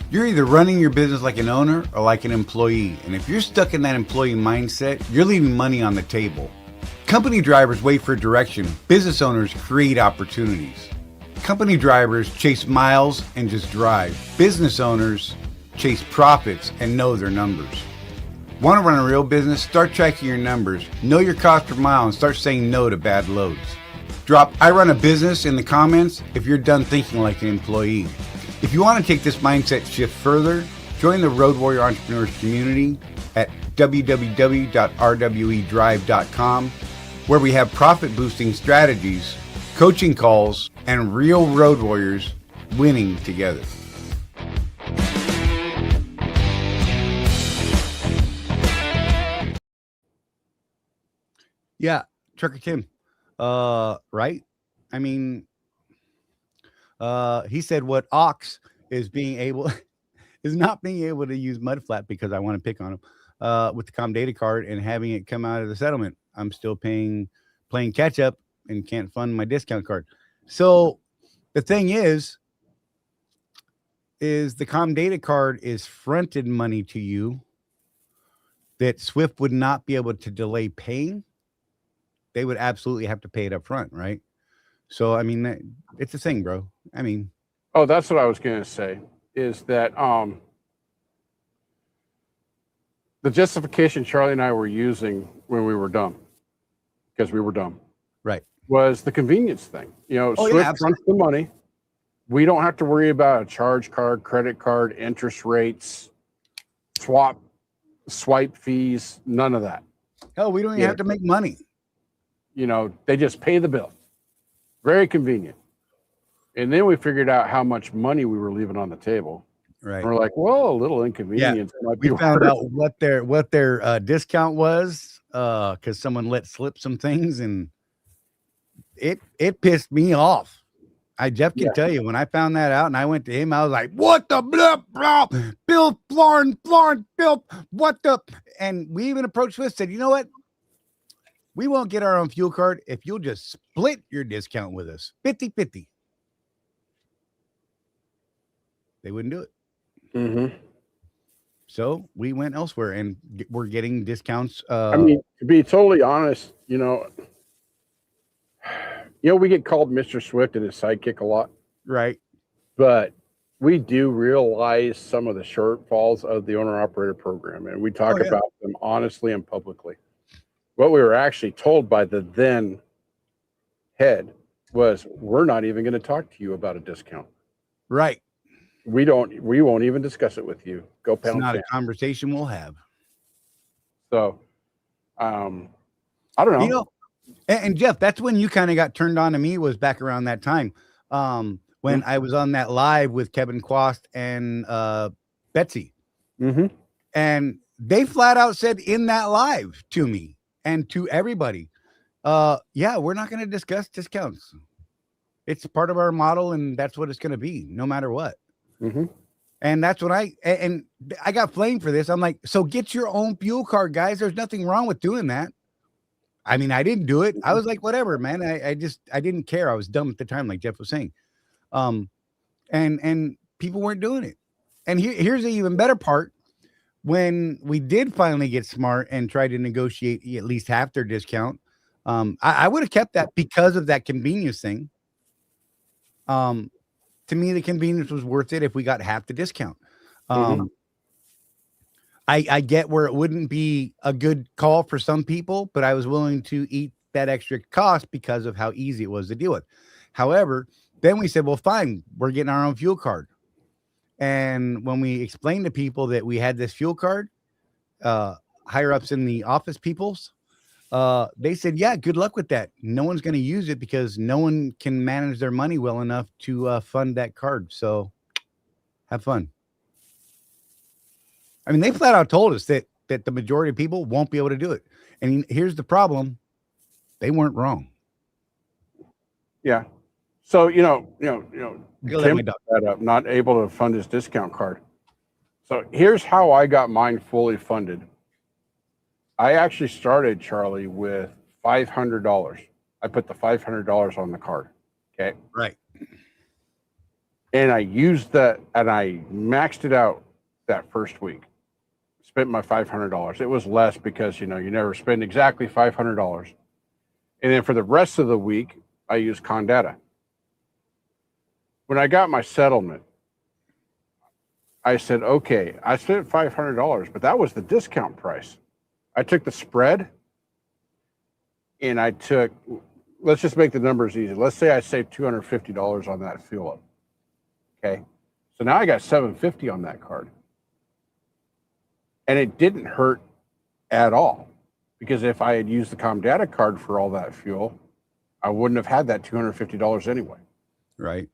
You're either running your business like an owner or like an employee. And if you're stuck in that employee mindset, you're leaving money on the table. Company drivers wait for direction. Business owners create opportunities. Company drivers chase miles and just drive. Business owners chase profits and know their numbers. Want to run a real business? Start tracking your numbers. Know your cost per mile and start saying no to bad loads. Drop "I run a business" in the comments if you're done thinking like an employee. If you want to take this mindset shift further, join the Road Warrior Entrepreneurs community at www.rwedrive.com, where we have profit boosting strategies, coaching calls, and real road warriors winning together. Yeah, Trucker Tim. Right? I mean, he said what Ox is being able is not being able to use Mudflat because I want to pick on him with the Com Data card and having it come out of the settlement. I'm still playing catch up and can't fund my discount card. So the thing is the Com Data card is fronted money to you that Swift would not be able to delay paying. They would absolutely have to pay it up front, right? So, I mean, it's a thing, bro. I mean. Oh, that's what I was going to say, is that the justification Charlie and I were using when we were dumb, because we were dumb, right, was the convenience thing. You know, Swift fronts the money. We don't have to worry about a charge card, credit card, interest rates, swipe fees, none of that. Hell, we don't even have to make money. You know, they just pay the bill. Very convenient. And then we figured out how much money we were leaving on the table. Right. And we're like, well, a little inconvenience. Yeah. We found out what their discount was because someone let slip some things, and it pissed me off. Jeff can tell you, when I found that out and I went to him, I was like, what the blah, blah, Bill Florence, Bill, what the? And we even approached Swift, said, you know what? We won't get our own fuel card if you'll just split your discount with us. 50-50. They wouldn't do it. Mm-hmm. So we went elsewhere, and we're getting discounts. I mean, to be totally honest, you know, we get called Mr. Swift and his sidekick a lot. Right. But we do realize some of the shortfalls of the owner-operator program, and we talk yeah. about them honestly and publicly. What we were actually told by the then head was, we're not even going to talk to you about a discount. Right. We won't even discuss it with you. Go It's pound not a sand. conversation we'll have. So, I don't know. You know, and Jeff, that's when you kind of got turned on to me, was back around that time. When I was on that live with Kevin Quast and Betsy. Mm-hmm. And they flat out said in that live to me and to everybody, yeah, we're not going to discuss discounts. It's part of our model, and that's what it's going to be, no matter what. Mm-hmm. And that's when I got flamed for this. I'm like, so get your own fuel card, guys. There's nothing wrong with doing that. I mean, I didn't do it. I was like, whatever, man. I didn't care. I was dumb at the time, like Jeff was saying. And people weren't doing it. And here's the even better part. When we did finally get smart and try to negotiate at least half their discount, I would have kept that because of that convenience thing. To me, the convenience was worth it if we got half the discount. I get where it wouldn't be a good call for some people, but I was willing to eat that extra cost because of how easy it was to deal with. However, then we said, well, fine, we're getting our own fuel card. And when we explained to people that we had this fuel card, higher ups in the office peoples, they said, yeah, good luck with that. No one's going to use it because no one can manage their money well enough to fund that card. So have fun. I mean, they flat out told us that the majority of people won't be able to do it. And here's the problem. They weren't wrong. Yeah. So, Tim Let me brought that up, not able to fund his discount card. So here's how I got mine fully funded. I actually started, Charlie, with $500. I put the $500 on the card. Okay. Right. And I used that, and I maxed it out that first week. Spent my $500. It was less because, you never spend exactly $500. And then for the rest of the week, I used Condata. When I got my settlement, I said, okay, I spent $500, but that was the discount price. I took the spread and let's just make the numbers easy. Let's say I saved $250 on that fuel up. Okay. So now I got $750 on that card. And it didn't hurt at all, because if I had used the Comdata card for all that fuel, I wouldn't have had that $250 anyway. Right.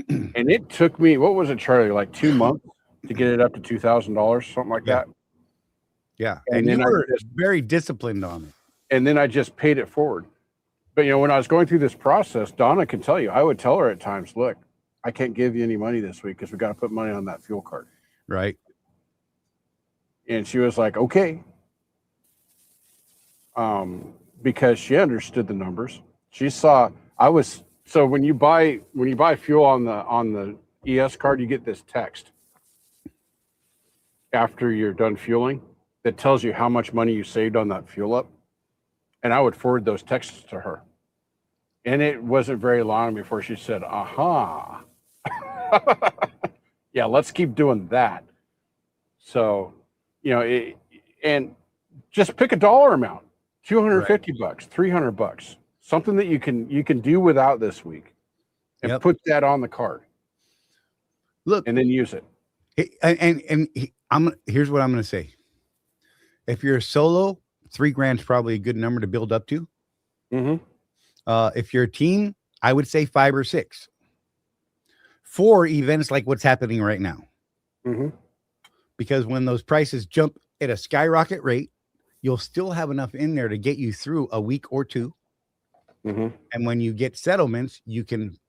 And it took me, what was it, Charlie, like 2 months to get it up to $2,000, something like that. Yeah. And you then were very disciplined on it. And then I just paid it forward. But, when I was going through this process, Donna can tell you, I would tell her at times, look, I can't give you any money this week because we got to put money on that fuel card. Right. And she was like, okay. Because she understood the numbers. She saw so when you buy fuel on the ES card, you get this text after you're done fueling that tells you how much money you saved on that fuel up. And I would forward those texts to her. And it wasn't very long before she said, aha. Yeah, let's keep doing that. So, and just pick a dollar amount, $250, $300, something that you can do without this week, and put that on the card. Look, and then use it. Here's what I'm going to say. If you're a solo, $3,000 is probably a good number to build up to. Mm-hmm. If you're a team, I would say 5 or 6 for events like what's happening right now. Mm-hmm. Because when those prices jump at a skyrocket rate, you'll still have enough in there to get you through a week or two. Mm-hmm. And when you get settlements, you can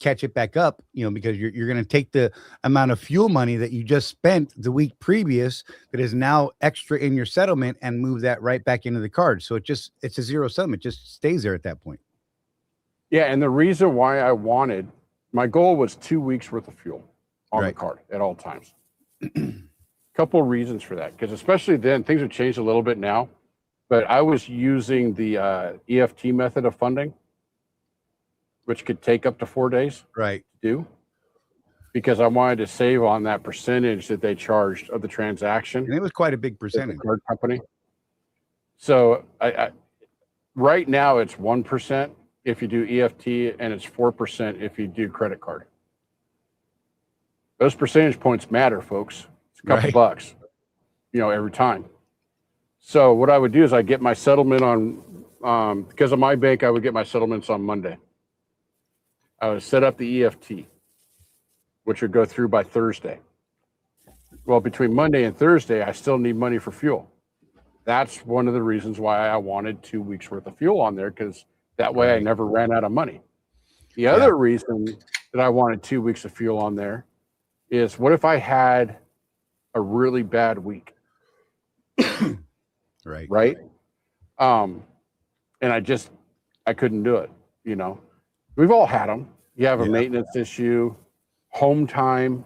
catch it back up, because you're going to take the amount of fuel money that you just spent the week previous that is now extra in your settlement and move that right back into the card. So it's a zero sum. It just stays there at that point. Yeah. And the reason why my goal was 2 weeks worth of fuel on the card at all times. Couple of reasons for that, because especially then things have changed a little bit now, but I was using the EFT method of funding, which could take up to 4 days to do. because I wanted to save on that percentage that they charged of the transaction. And it was quite a big with the percentage. card company. So I right now it's 1% if you do EFT, and it's 4% if you do credit card. Those percentage points matter, folks. It's a couple Right. bucks, every time. So what I would do is I get my settlement on, because of my bank, I would get my settlements on Monday. I would set up the EFT, which would go through by Thursday. Well, between Monday and Thursday, I still need money for fuel. That's one of the reasons why I wanted 2 weeks worth of fuel on there, because that way I Right. never ran out of money. The other reason that I wanted 2 weeks of fuel on there is, what if I had a really bad week, Right. right? And I couldn't do it. We've all had them. You have a Yeah. maintenance issue, home time,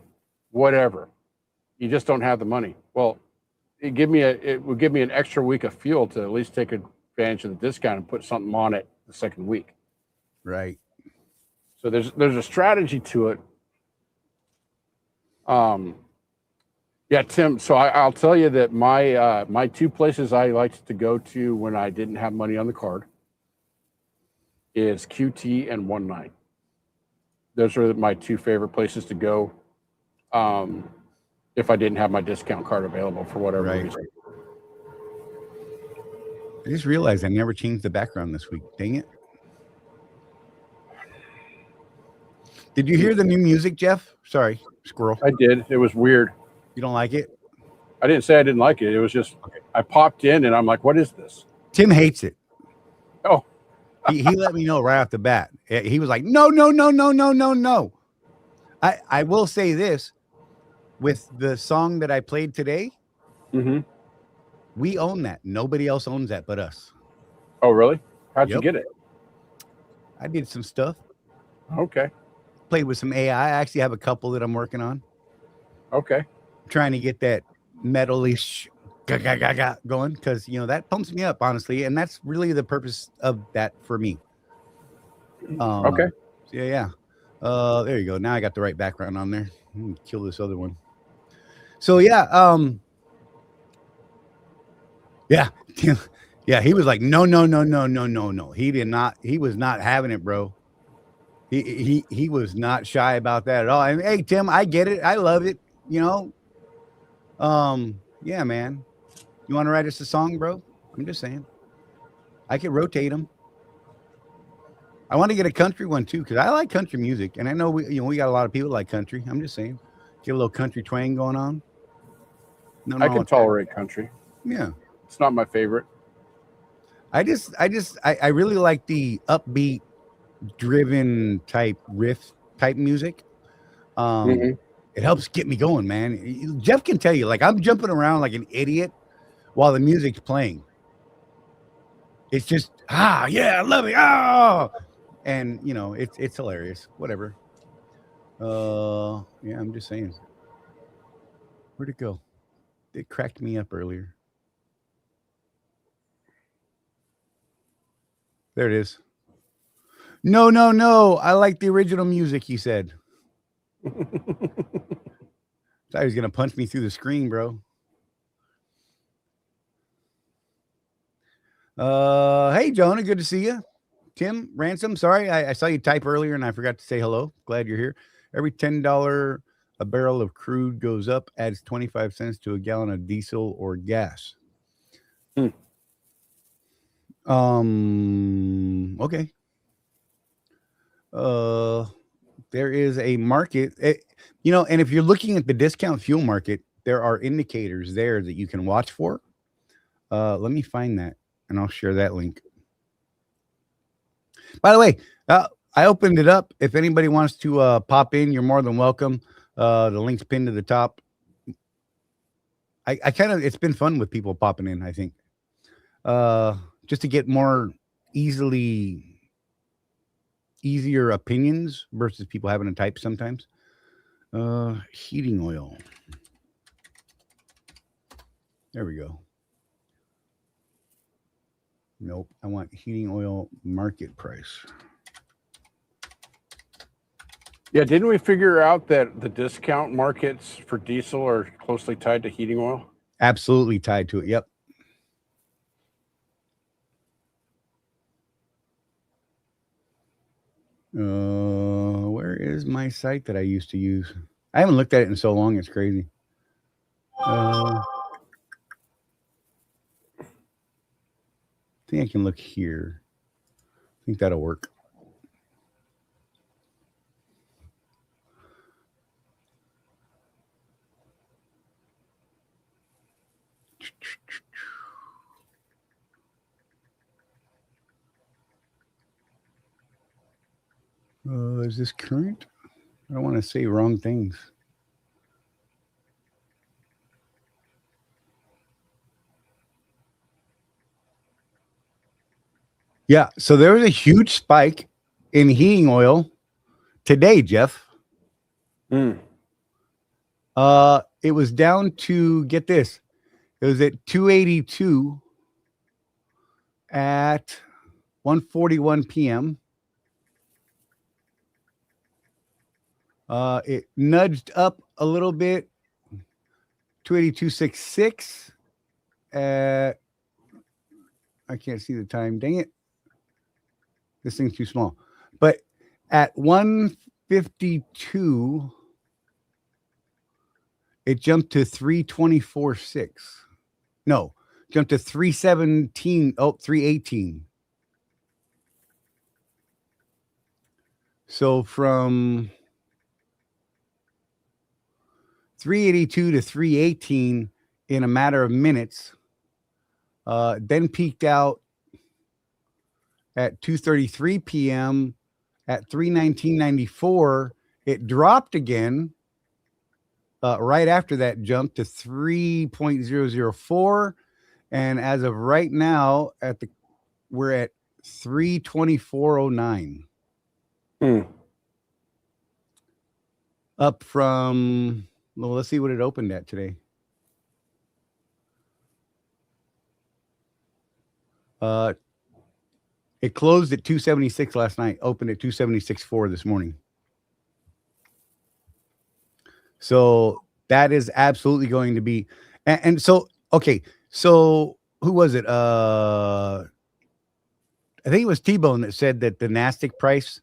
whatever. You just don't have the money. Well, it would give me an extra week of fuel to at least take advantage of the discount and put something on it the second week. Right. So there's a strategy to it. Yeah, Tim. So I'll tell you that my two places I liked to go to when I didn't have money on the card is QT and 19. Those are my two favorite places to go. If I didn't have my discount card available for whatever Right. reason. I just realized I never changed the background this week. Dang it. Did you hear the new music, Jeff? Sorry, squirrel. I did. It was weird. You don't like it? I didn't say I didn't like it. It was just, I popped in and I'm like, what is this? Tim hates it. Oh, He let me know right off the bat. He was like, no, no, no, no, no, no, no. I will say this. With the song that I played today, mm-hmm. we own that. Nobody else owns that but us. Oh, really? How'd you Yep. get it? I did some stuff. Okay. Played with some AI. I actually have a couple that I'm working on. Okay. Trying to get that metal-ish going, because that pumps me up, honestly, and that's really the purpose of that for me. Okay. Yeah. There you go. Now I got the right background on there. Kill this other one. So yeah, yeah. He was like, no. He did not. He was not having it, bro. He was not shy about that at all. And hey, Tim, I get it. I love it. Yeah, man. You want to write us a song, bro? I'm just saying. I could rotate them. I want to get a country one too, because I like country music, and I know we got a lot of people like country. I'm just saying, get a little country twang going on. No, I can tolerate country. Yeah, It's not my favorite. I really like the upbeat, driven type riff type music. It helps get me going, man. Jeff can tell you, like, I'm jumping around like an idiot while the music's playing. It's just, yeah, I love it. And it's hilarious. Whatever. Yeah, I'm just saying. Where'd it go? It cracked me up earlier. There it is. No. I like the original music, he said. Thought he was gonna punch me through the screen, bro. Hey Jonah, good to see you. Tim Ransom, sorry, I saw you type earlier and I forgot to say hello. Glad you're here. Every $10 a barrel of crude goes up, adds 25 cents to a gallon of diesel or gas. Okay. There is a market, and if you're looking at the discount fuel market, there are indicators there that you can watch for. Let me find that and I'll share that link. By the way, I opened it up. If anybody wants to pop in, you're more than welcome. The link's pinned to the top. It's been fun with people popping in, I think. Just to get more easier opinions versus people having to type sometimes. Heating oil. There we go. Nope. I want heating oil market price. Yeah, didn't we figure out that the discount markets for diesel are closely tied to heating oil? Absolutely tied to it. Yep. Where is my site that I used to use? I haven't looked at it in so long. It's crazy. I think I can look here. I think that'll work. Is this current? I don't want to say wrong things. Yeah, so there was a huge spike in heating oil today, Jeff. It was down to, get this, it was at 282 at 1:41 p.m. It nudged up a little bit, 282.66 at, I can't see the time, dang it. This thing's too small. But at 152, it jumped to 324.6. No, jumped to 317. Oh, 318. So from 382 to 318 in a matter of minutes, then peaked out at 2:33 p.m. at 319.94. It dropped again right after that jump to 3.004. And as of right now, we're at 324.09. Up from, well, let's see what it opened at today. It closed at 276 last night, opened at 276.4 this morning. So that is absolutely going to be, and so, okay, so who was it? I think it was T-Bone that said that the NASDAQ price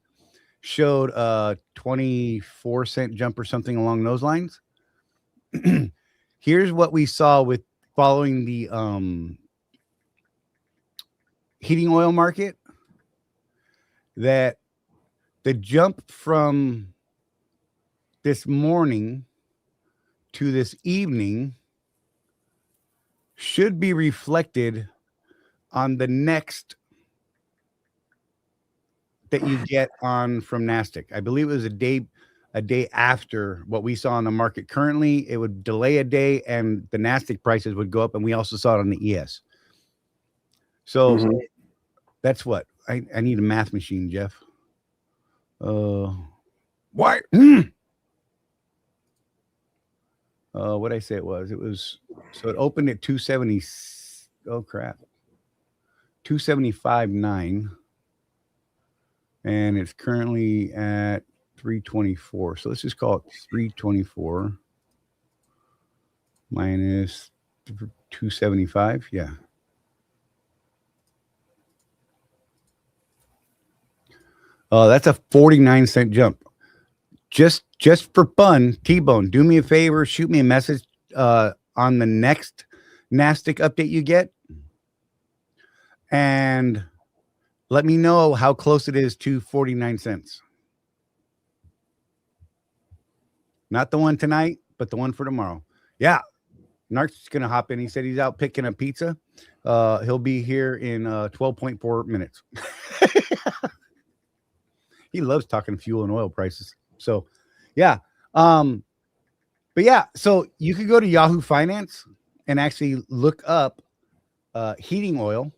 showed a 24-cent jump or something along those lines. Here's what we saw with following the heating oil market, that the jump from this morning to this evening should be reflected on the next that you get on from NASDAQ. I believe it was a day after what we saw in the market currently. It would delay a day and the NASDAQ prices would go up, and we also saw it on the ES. So that's what I need a math machine, Jeff. Why? What I say it was? It was, so it opened at 270. Oh crap. 275.9. And it's currently at 324. So let's just call it 324 minus 275. Yeah. That's a 49-cent jump. Just for fun, T-Bone, do me a favor, shoot me a message on the next NASDAQ update you get, and let me know how close it is to 49 cents. Not the one tonight, but the one for tomorrow. Yeah. Narc's going to hop in. He said he's out picking up pizza. He'll be here in 12.4 minutes. He loves talking fuel and oil prices. So, yeah. But yeah, so you could go to Yahoo Finance and actually look up heating oil.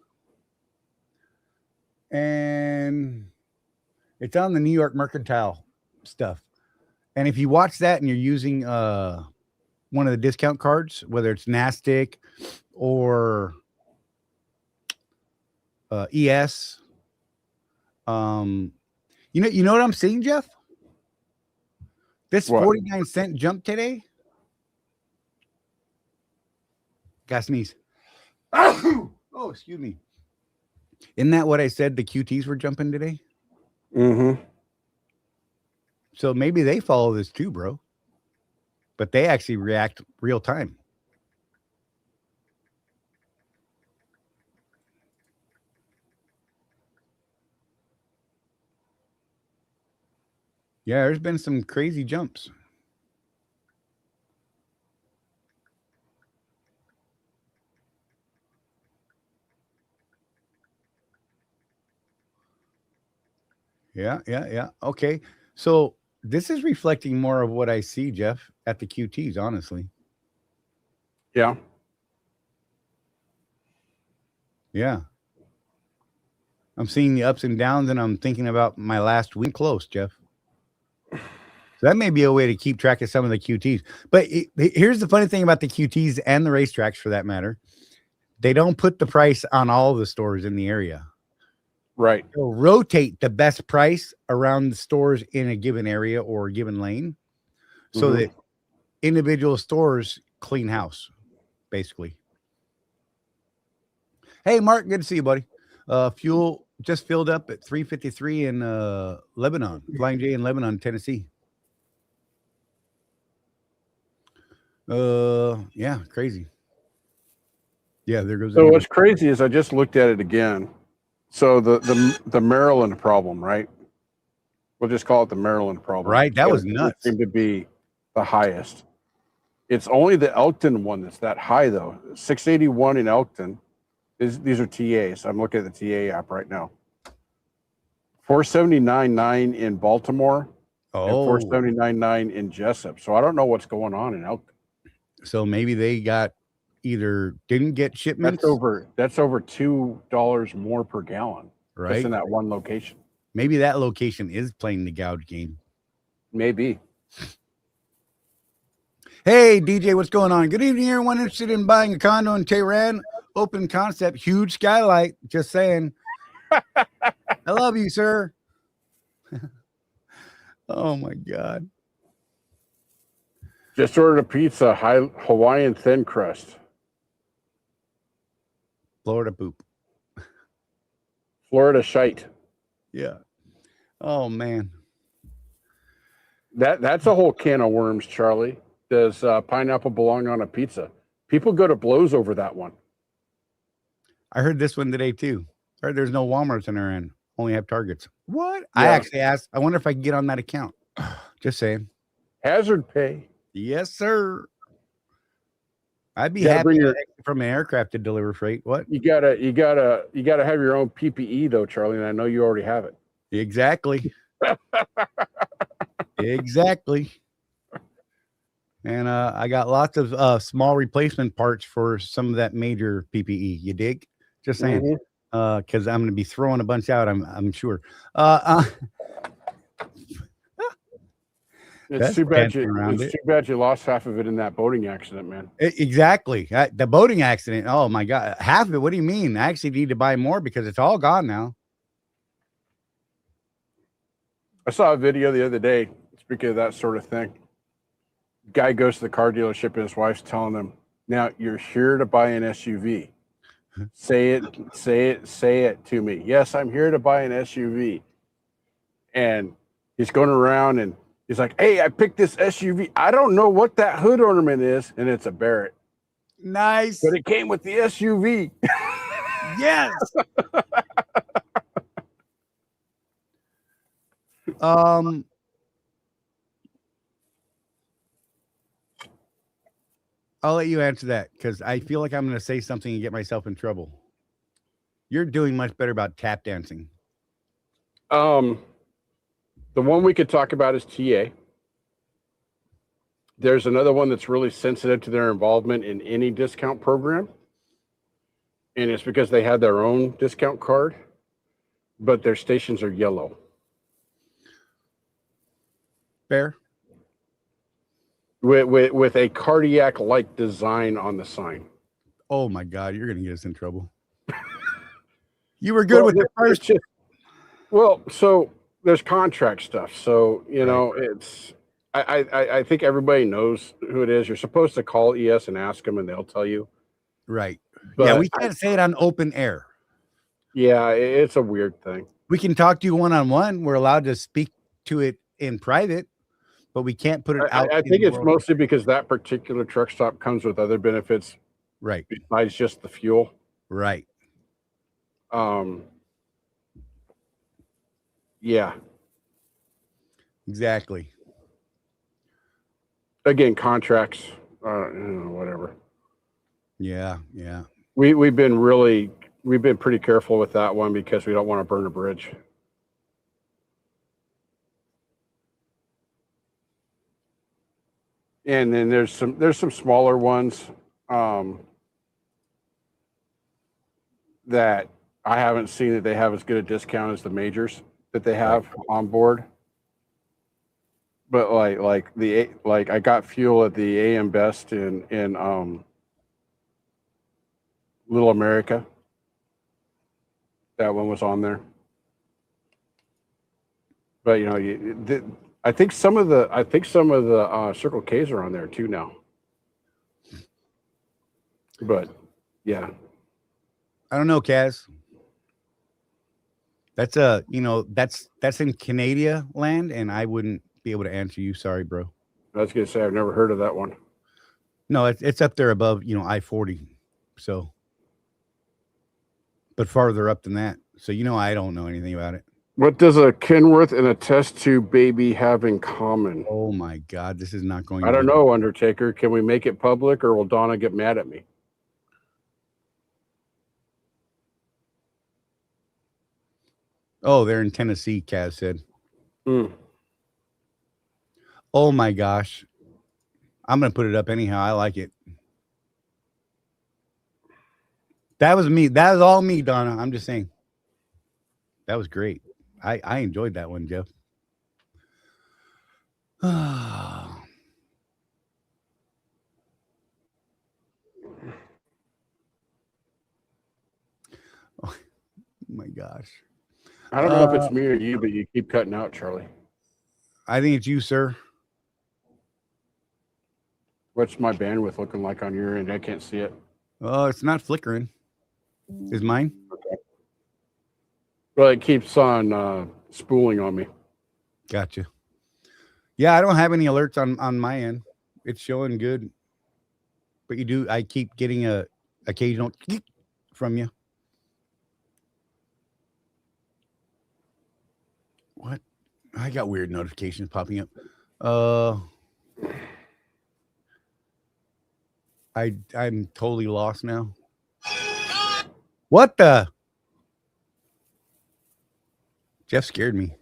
And it's on the New York Mercantile stuff. And if you watch that and you're using one of the discount cards, whether it's NASDAQ or ES, you know what I'm seeing, Jeff? This What? 49-cent jump today? Got sneeze. Oh, excuse me. Isn't that what I said? The QTs were jumping today? Mm-hmm. So maybe they follow this too, bro. But they actually react real time. Yeah, there's been some crazy jumps. Yeah. Okay. So this is reflecting more of what I see, Jeff, at the QTs, honestly. Yeah. Yeah. I'm seeing the ups and downs, and I'm thinking about my last week close, Jeff. So that may be a way to keep track of some of the QTs. But here's the funny thing about the QTs and the racetracks, for that matter. They don't put the price on all the stores in the area. Right. They'll rotate the best price around the stores in a given area or a given lane so that individual stores clean house, basically. Hey, Mark, good to see you, buddy. Fuel just filled up at 353 in Lebanon, Flying J in Lebanon, Tennessee. Yeah, crazy. Yeah, there goes. So what's crazy is I just looked at it again. So the Maryland problem, right? We'll just call it the Maryland problem. Right, that was nuts. It seemed to be the highest. It's only the Elkton one that's that high, though. 681 in Elkton. These are TAs. I'm looking at the TA app right now. 479.9 in Baltimore. And 479.9 in Jessup. So I don't know what's going on in Elkton. So maybe they got either didn't get shipments. That's over $2 more per gallon. Right. Just in that one location. Maybe that location is playing the gouge game. Maybe. Hey, DJ, what's going on? Good evening, everyone interested in buying a condo in Tehran. Open concept, huge skylight. Just saying. I love you, sir. Oh, my God. Just ordered a pizza, Hawaiian thin crust. Florida poop. Florida shite. Yeah. Oh, man. That's a whole can of worms, Charlie. Does pineapple belong on a pizza? People go to blows over that one. I heard this one today, too. I heard there's no Walmarts in our end. Only have Targets. What? Yeah. I actually asked. I wonder if I can get on that account. Just saying. Hazard pay. Yes, sir. I'd be You gotta happy bring your- from an aircraft to deliver freight. What? You gotta have your own PPE though, Charlie, and I know you already have it. Exactly. Exactly. And I got lots of small replacement parts for some of that major PPE. You dig? Just saying. Because I'm going to be throwing a bunch out. I'm sure. It's too bad you lost half of it in that boating accident, man. Exactly. The boating accident. Oh my God. Half of it. What do you mean? I actually need to buy more because it's all gone now. I saw a video the other day, speaking of that sort of thing. Guy goes to the car dealership and his wife's telling him, now you're here to buy an SUV. Say it to me. Yes, I'm here to buy an SUV. And he's going around and he's like, hey, I picked this SUV. I don't know what that hood ornament is. And it's a Barrett. Nice. But it came with the SUV. Yes. I'll let you answer that because I feel like I'm going to say something and get myself in trouble. You're doing much better about tap dancing. The one we could talk about is TA. There's another one that's really sensitive to their involvement in any discount program. And it's because they had their own discount card, but their stations are yellow. Fair. With a cardiac-like design on the sign. Oh my God, you're going to get us in trouble. You were good with the first. Well, so there's contract stuff. So, you know, I think everybody knows who it is. You're supposed to call ES and ask them, and they'll tell you. Right. But yeah, we can't say it on open air. Yeah, it's a weird thing. We can talk to you one-on-one. We're allowed to speak to it in private, but we can't put it out. I think it's mostly because that particular truck stop comes with other benefits, right, besides just the fuel. Right. Yeah. Exactly. Again, contracts, whatever. Yeah, yeah. We've been pretty careful with that one because we don't want to burn a bridge. And then there's some smaller ones that I haven't seen that they have as good a discount as the majors that they have on board. But like I got fuel at the AM Best in Little America. That one was on there. But I think some of the Circle K's are on there too now. But yeah, I don't know, Kaz. That's that's in Canada land, and I wouldn't be able to answer you. Sorry, bro. I was gonna say I've never heard of that one. No, it's up there above I-40, so, but farther up than that. So I don't know anything about it. What does a Kenworth and a test tube baby have in common? Oh my God, this is not going. I don't know, Undertaker. Can we make it public, or will Donna get mad at me? Oh, they're in Tennessee, Kaz said. Mm. Oh my gosh. I'm going to put it up anyhow. I like it. That was me. That was all me, Donna. I'm just saying. That was great. I enjoyed that one, Jeff. Oh my gosh. I don't know if it's me or you, but you keep cutting out, Charlie. I think it's you, sir. What's my bandwidth looking like on your end? I can't see it. Oh, it's not flickering. Is mine? Okay. Well, it keeps on spooling on me. Gotcha. Yeah, I don't have any alerts on my end. It's showing good. But I keep getting a occasional from you. What? I got weird notifications popping up. I'm totally lost now. What the? Jeff scared me.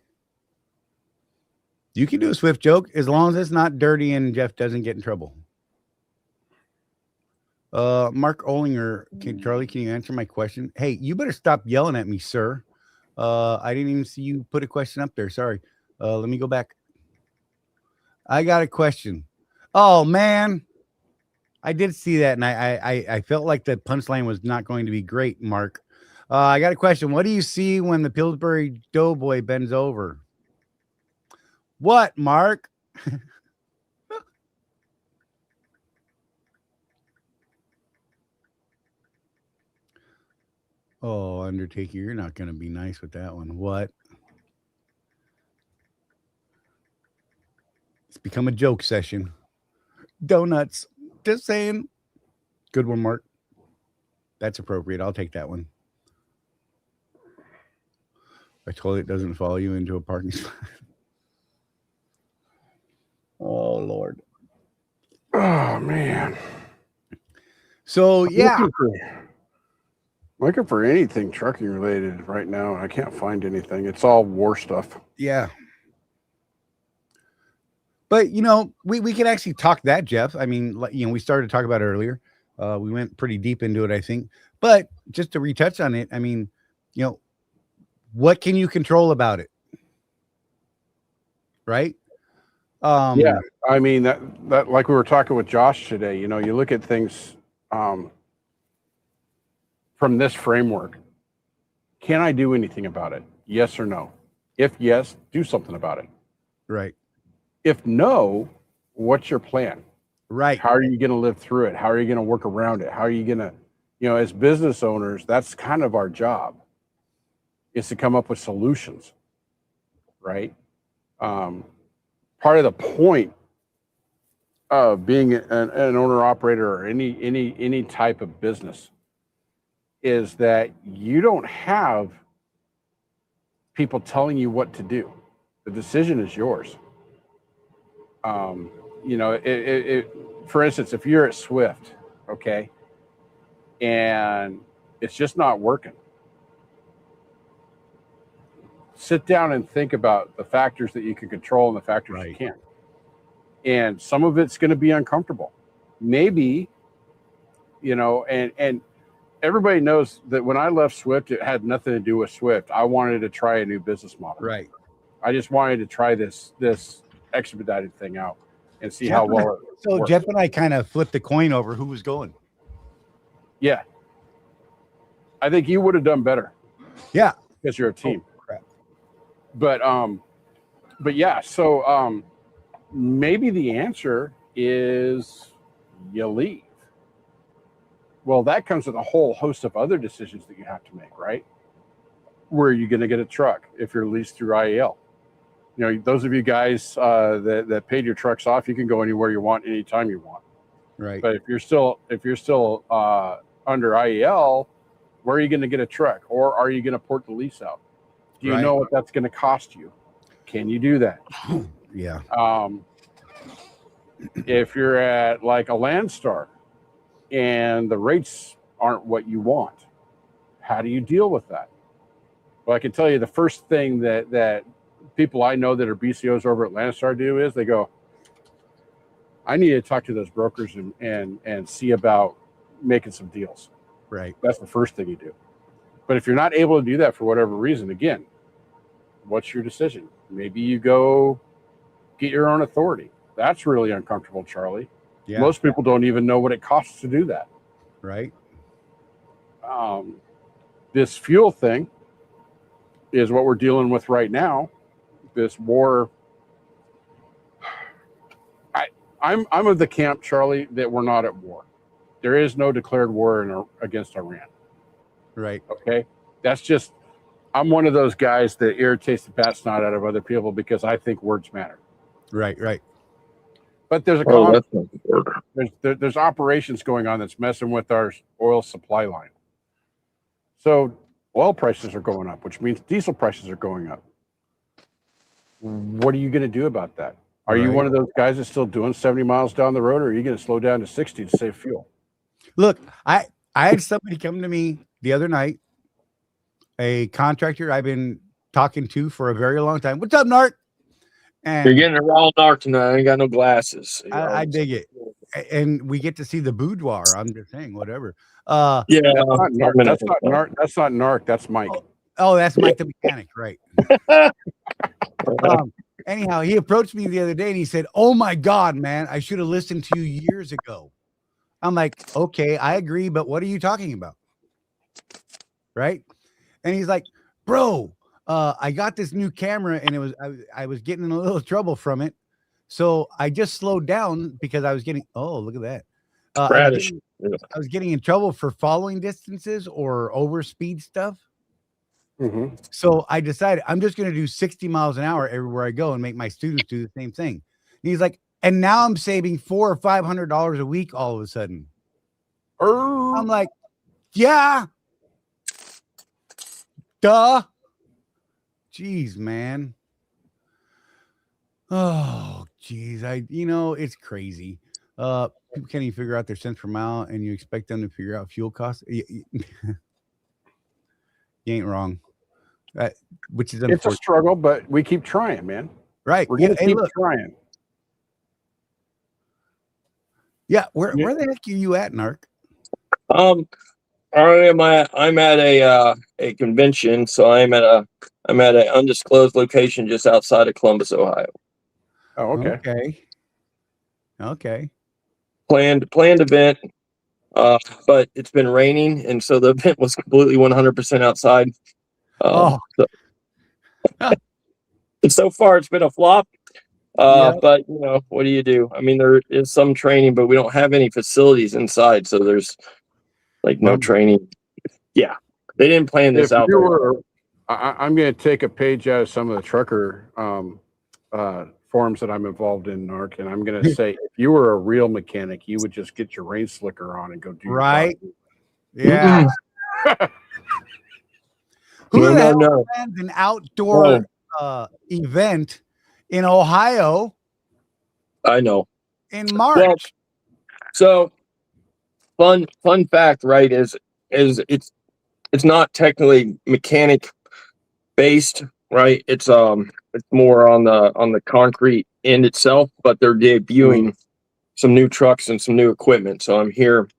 You can do a Swift joke as long as it's not dirty and Jeff doesn't get in trouble. Mark Olinger, Charlie, can you answer my question? Hey, you better stop yelling at me, sir. I didn't even see you put a question up there. Sorry. Let me go back. I got a question. Oh man, I did see that, and I felt like the punchline was not going to be great, Mark. I got a question. What do you see when the Pillsbury Doughboy bends over? What, Mark? Oh, Undertaker, you're not going to be nice with that one. What? It's become a joke session. Donuts. Just saying. Good one, Mark. That's appropriate. I'll take that one. A toilet doesn't follow you into a parking spot. Oh, Lord. Oh, man. So, yeah. Looking for anything trucking related right now. I can't find anything. It's all war stuff. Yeah. But, we can actually talk that, Jeff. I mean, we started to talk about it earlier. We went pretty deep into it, I think. But just to retouch on it, I mean, what can you control about it? Right? Yeah. I mean, that like we were talking with Josh today, you look at things from this framework. Can I do anything about it? Yes or no? If yes, do something about it. Right. If no, what's your plan? Right. How are you going to live through it? How are you going to work around it? How are you going to, as business owners, that's kind of our job, is to come up with solutions, right? Part of the point of being an owner operator or any type of business is that you don't have people telling you what to do. The decision is yours. For instance, if you're at Swift, okay, and it's just not working, sit down and think about the factors that you can control and the factors you can't. And some of it's going to be uncomfortable. Maybe, and everybody knows that when I left Swift, it had nothing to do with Swift. I wanted to try a new business model. Right. I just wanted to try this expedited thing out and see how well it works. Jeff and I kind of flipped the coin over who was going. Yeah. I think you would have done better. Yeah. Because you're a team. Oh, crap. But yeah, so maybe the answer is you leave. Well, that comes with a whole host of other decisions that you have to make, right? Where are you going to get a truck if you're leased through IEL? Those of you guys that paid your trucks off, you can go anywhere you want, anytime you want. Right. But if you're still under IEL, where are you going to get a truck, or are you going to port the lease out? Do you know what that's going to cost you? Can you do that? Yeah. If you're at like a Landstar and the rates aren't what you want, how do you deal with that? Well, I can tell you the first thing that people I know that are BCOs over at Landstar do is they go, I need to talk to those brokers and see about making some deals. Right. That's the first thing you do. But if you're not able to do that for whatever reason, again, what's your decision? Maybe you go get your own authority. That's really uncomfortable, Charlie. Yeah. Most people don't even know what it costs to do that. Right. This fuel thing is what we're dealing with right now. This war. I'm of the camp, Charlie, that we're not at war. There is no declared war against Iran. Right. Okay. That's just, I'm one of those guys that irritates the bat snot out of other people because I think words matter. Right. Right. But there's there's operations going on that's messing with our oil supply line. So oil prices are going up, which means diesel prices are going up. What are you going to do about that? Are you one of those guys that's still doing 70 miles down the road, or are you going to slow down to 60 to save fuel? Look, I had somebody come to me the other night, a contractor I've been talking to for a very long time. What's up, Narc? And you're getting a raw Narc tonight. I ain't got no glasses. I dig it. And we get to see the boudoir. I'm just saying, whatever. Yeah. That's not Narc. That's not Narc. That's Mike. Oh, that's Mike the mechanic, right? Anyhow, he approached me the other day and he said, "Oh my God, man, I should have listened to you years ago." I'm like, "Okay, I agree, but what are you talking about?" Right? And he's like, "Bro, I got this new camera and I was getting in a little trouble from it. So I just slowed down because I was getting, oh, look at that. I was getting in trouble for following distances or over speed stuff. Mm-hmm. So I decided I'm just going to do 60 miles an hour everywhere I go and make my students do the same thing." And he's like, "And now I'm saving $400 or $500 a week all of a sudden." I'm like, "Yeah, duh." Jeez, man. Oh, geez. It's crazy. People can't even figure out their cents per mile, and you expect them to figure out fuel costs. You ain't wrong. Which is it's a struggle, but we keep trying, man. Right. We're gonna keep trying. Yeah. Where the heck are you at, Narc? I'm at a convention, so I'm at an undisclosed location just outside of Columbus, Ohio. Oh, okay. Okay. Planned event, but it's been raining, and so the event was completely 100% outside. So far it's been a flop. Yep. But you know, what do you do? I mean, there is some training, but we don't have any facilities inside, so there's like no Bummer. training. Yeah, they didn't plan this If out. you very were, well. I'm going to take a page out of some of the trucker forums that I'm involved in, Narc, and I'm going to say, if you were a real mechanic, you would just get your rain slicker on and go do Right. your Yeah. Who No, the no, hell no. plans an outdoor event in Ohio I know. in March? Well, so fun fact, right? Is it's not technically mechanic based, right? It's more on the concrete end itself, but they're debuting some new trucks and some new equipment. So I'm here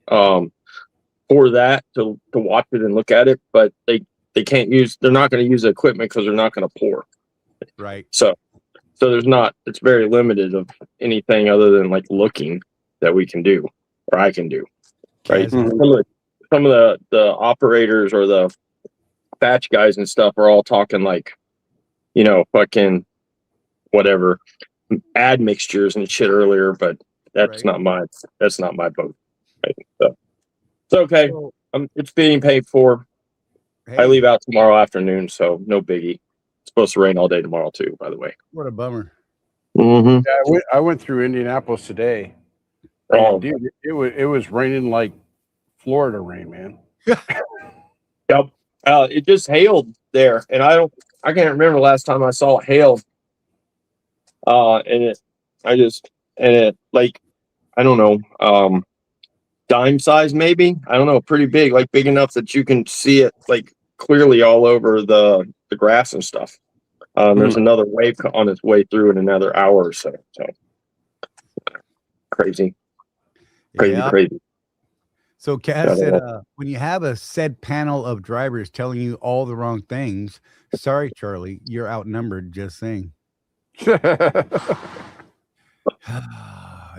for that to watch it and look at it, but they're not going to use the equipment because they're not going to pour. Right. So there's not, it's very limited of anything other than like looking that we can do or I can do. Right. Yes. Some of the operators or the batch guys and stuff are all talking like, you know, fucking whatever add mixtures and shit earlier, but that's Right. not my boat. Right. So it's okay. So, It's being paid for. I hey, leave out tomorrow afternoon, so no biggie. It's supposed to rain all day tomorrow too, by the way. what a bummer. Mm-hmm. Yeah, I went through Indianapolis today. Oh, And, dude, it was raining like Florida rain, man. yep. It just hailed there, and I can't remember the last time I saw it hail. And it like, I don't know, dime size maybe. I don't know, pretty big, like big enough that you can see it like clearly all over the grass and stuff. There's another wave on its way through in another hour or so. So crazy. Yeah. Crazy. So Cass said, when you have a said panel of drivers telling you all the wrong things, sorry, Charlie, you're outnumbered. Just saying.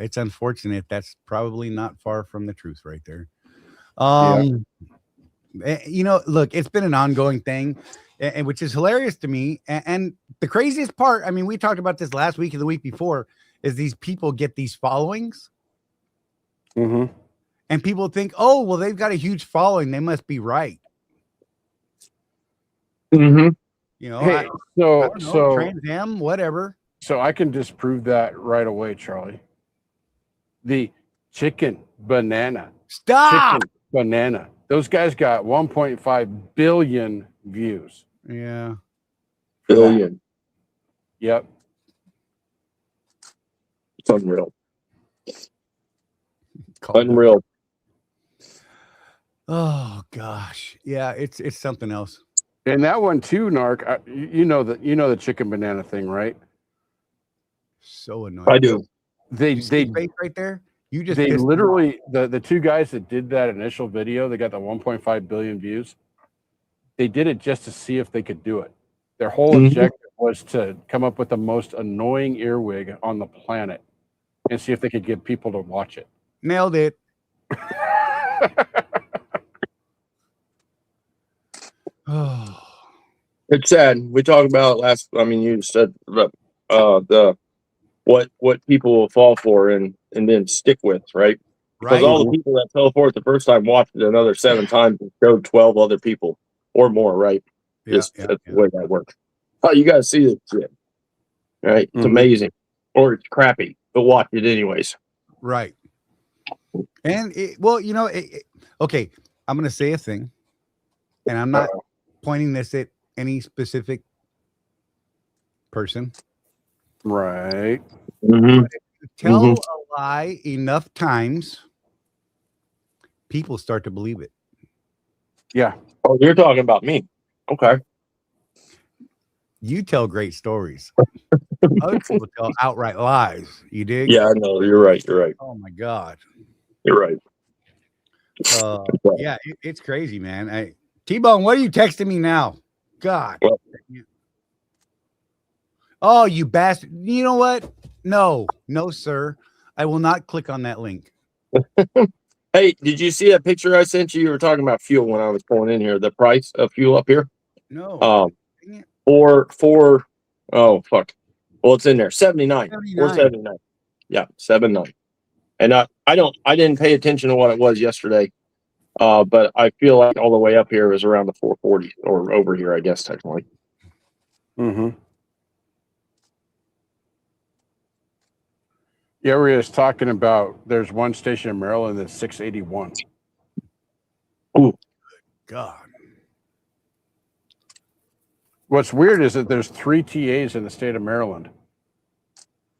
It's unfortunate. That's probably not far from the truth right there. You know, look, it's been an ongoing thing, and which is hilarious to me. And the craziest part, I mean, we talked about this last week and the week before, is these people get these followings. Mm-hmm. And people think, oh, well, they've got a huge following. They must be right. Mm-hmm. You know, Hey, I don't know, Trans Am, whatever. So I can disprove that right away, Charlie. The chicken banana. Stop. Chicken banana. Those guys got 1.5 billion views. Yeah. Billion. Yep. It's unreal. Unreal. Oh gosh. Yeah, it's something else. And that one too, Narc. You know the chicken banana thing, right? So annoying. I do. They face right there. You just they literally the two guys that did that initial video, they got the 1.5 billion views. They did it just to see if they could do it. Their whole objective was to come up with the most annoying earwig on the planet and see if they could get people to watch it. Nailed it. Oh. It's sad. We talked about last. I mean, you said the what people will fall for and then stick with, right? Because Right. all the people that fell for it the first time watched it another 7 times and showed 12 other people or more, right? That's the way that works. Oh, you guys see this shit, right? It's amazing, or it's crappy, but watch it anyways. Right. And well, you know, okay, I'm going to say a thing, and I'm not pointing this at any specific person. Right. Mm-hmm. Tell a lie enough times, people start to believe it. Yeah. Oh, you're talking about me. Okay. You tell great stories. Other people tell outright lies. You dig? Yeah, I know. You're right. You're right. Oh my God. You're right. Yeah, it's crazy, man. T-Bone, what are you texting me now? God. What? Oh, you bastard. You know what? No, sir. I will not click on that link. Hey, did you see that picture I sent you? You were talking about fuel when I was pulling in here. The price of fuel up here. No. For oh fuck, Well, it's in there. 79. 479. Yeah, 79. And I didn't pay attention to what it was yesterday. But I feel like all the way up here is around the 440 or over here, I guess, technically. Mm-hmm. Yeah, we were just talking about there's one station in Maryland that's 681. Ooh. God. What's weird is that there's 3 TAs in the state of Maryland.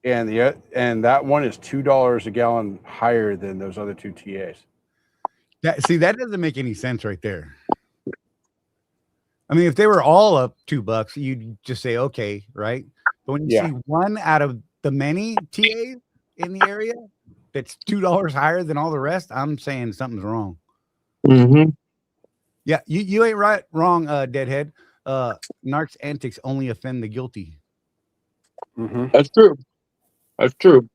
And that one is $2 a gallon higher than those other 2 TAs. That doesn't make any sense right there. I mean, if they were all up $2, you'd just say okay, right? But when you see one out of the many TAs in the area that's $2 higher than all the rest, I'm saying something's wrong. Mm-hmm. Yeah, you ain't wrong, Deadhead. Narc's antics only offend the guilty. Mm-hmm. That's true. That's true.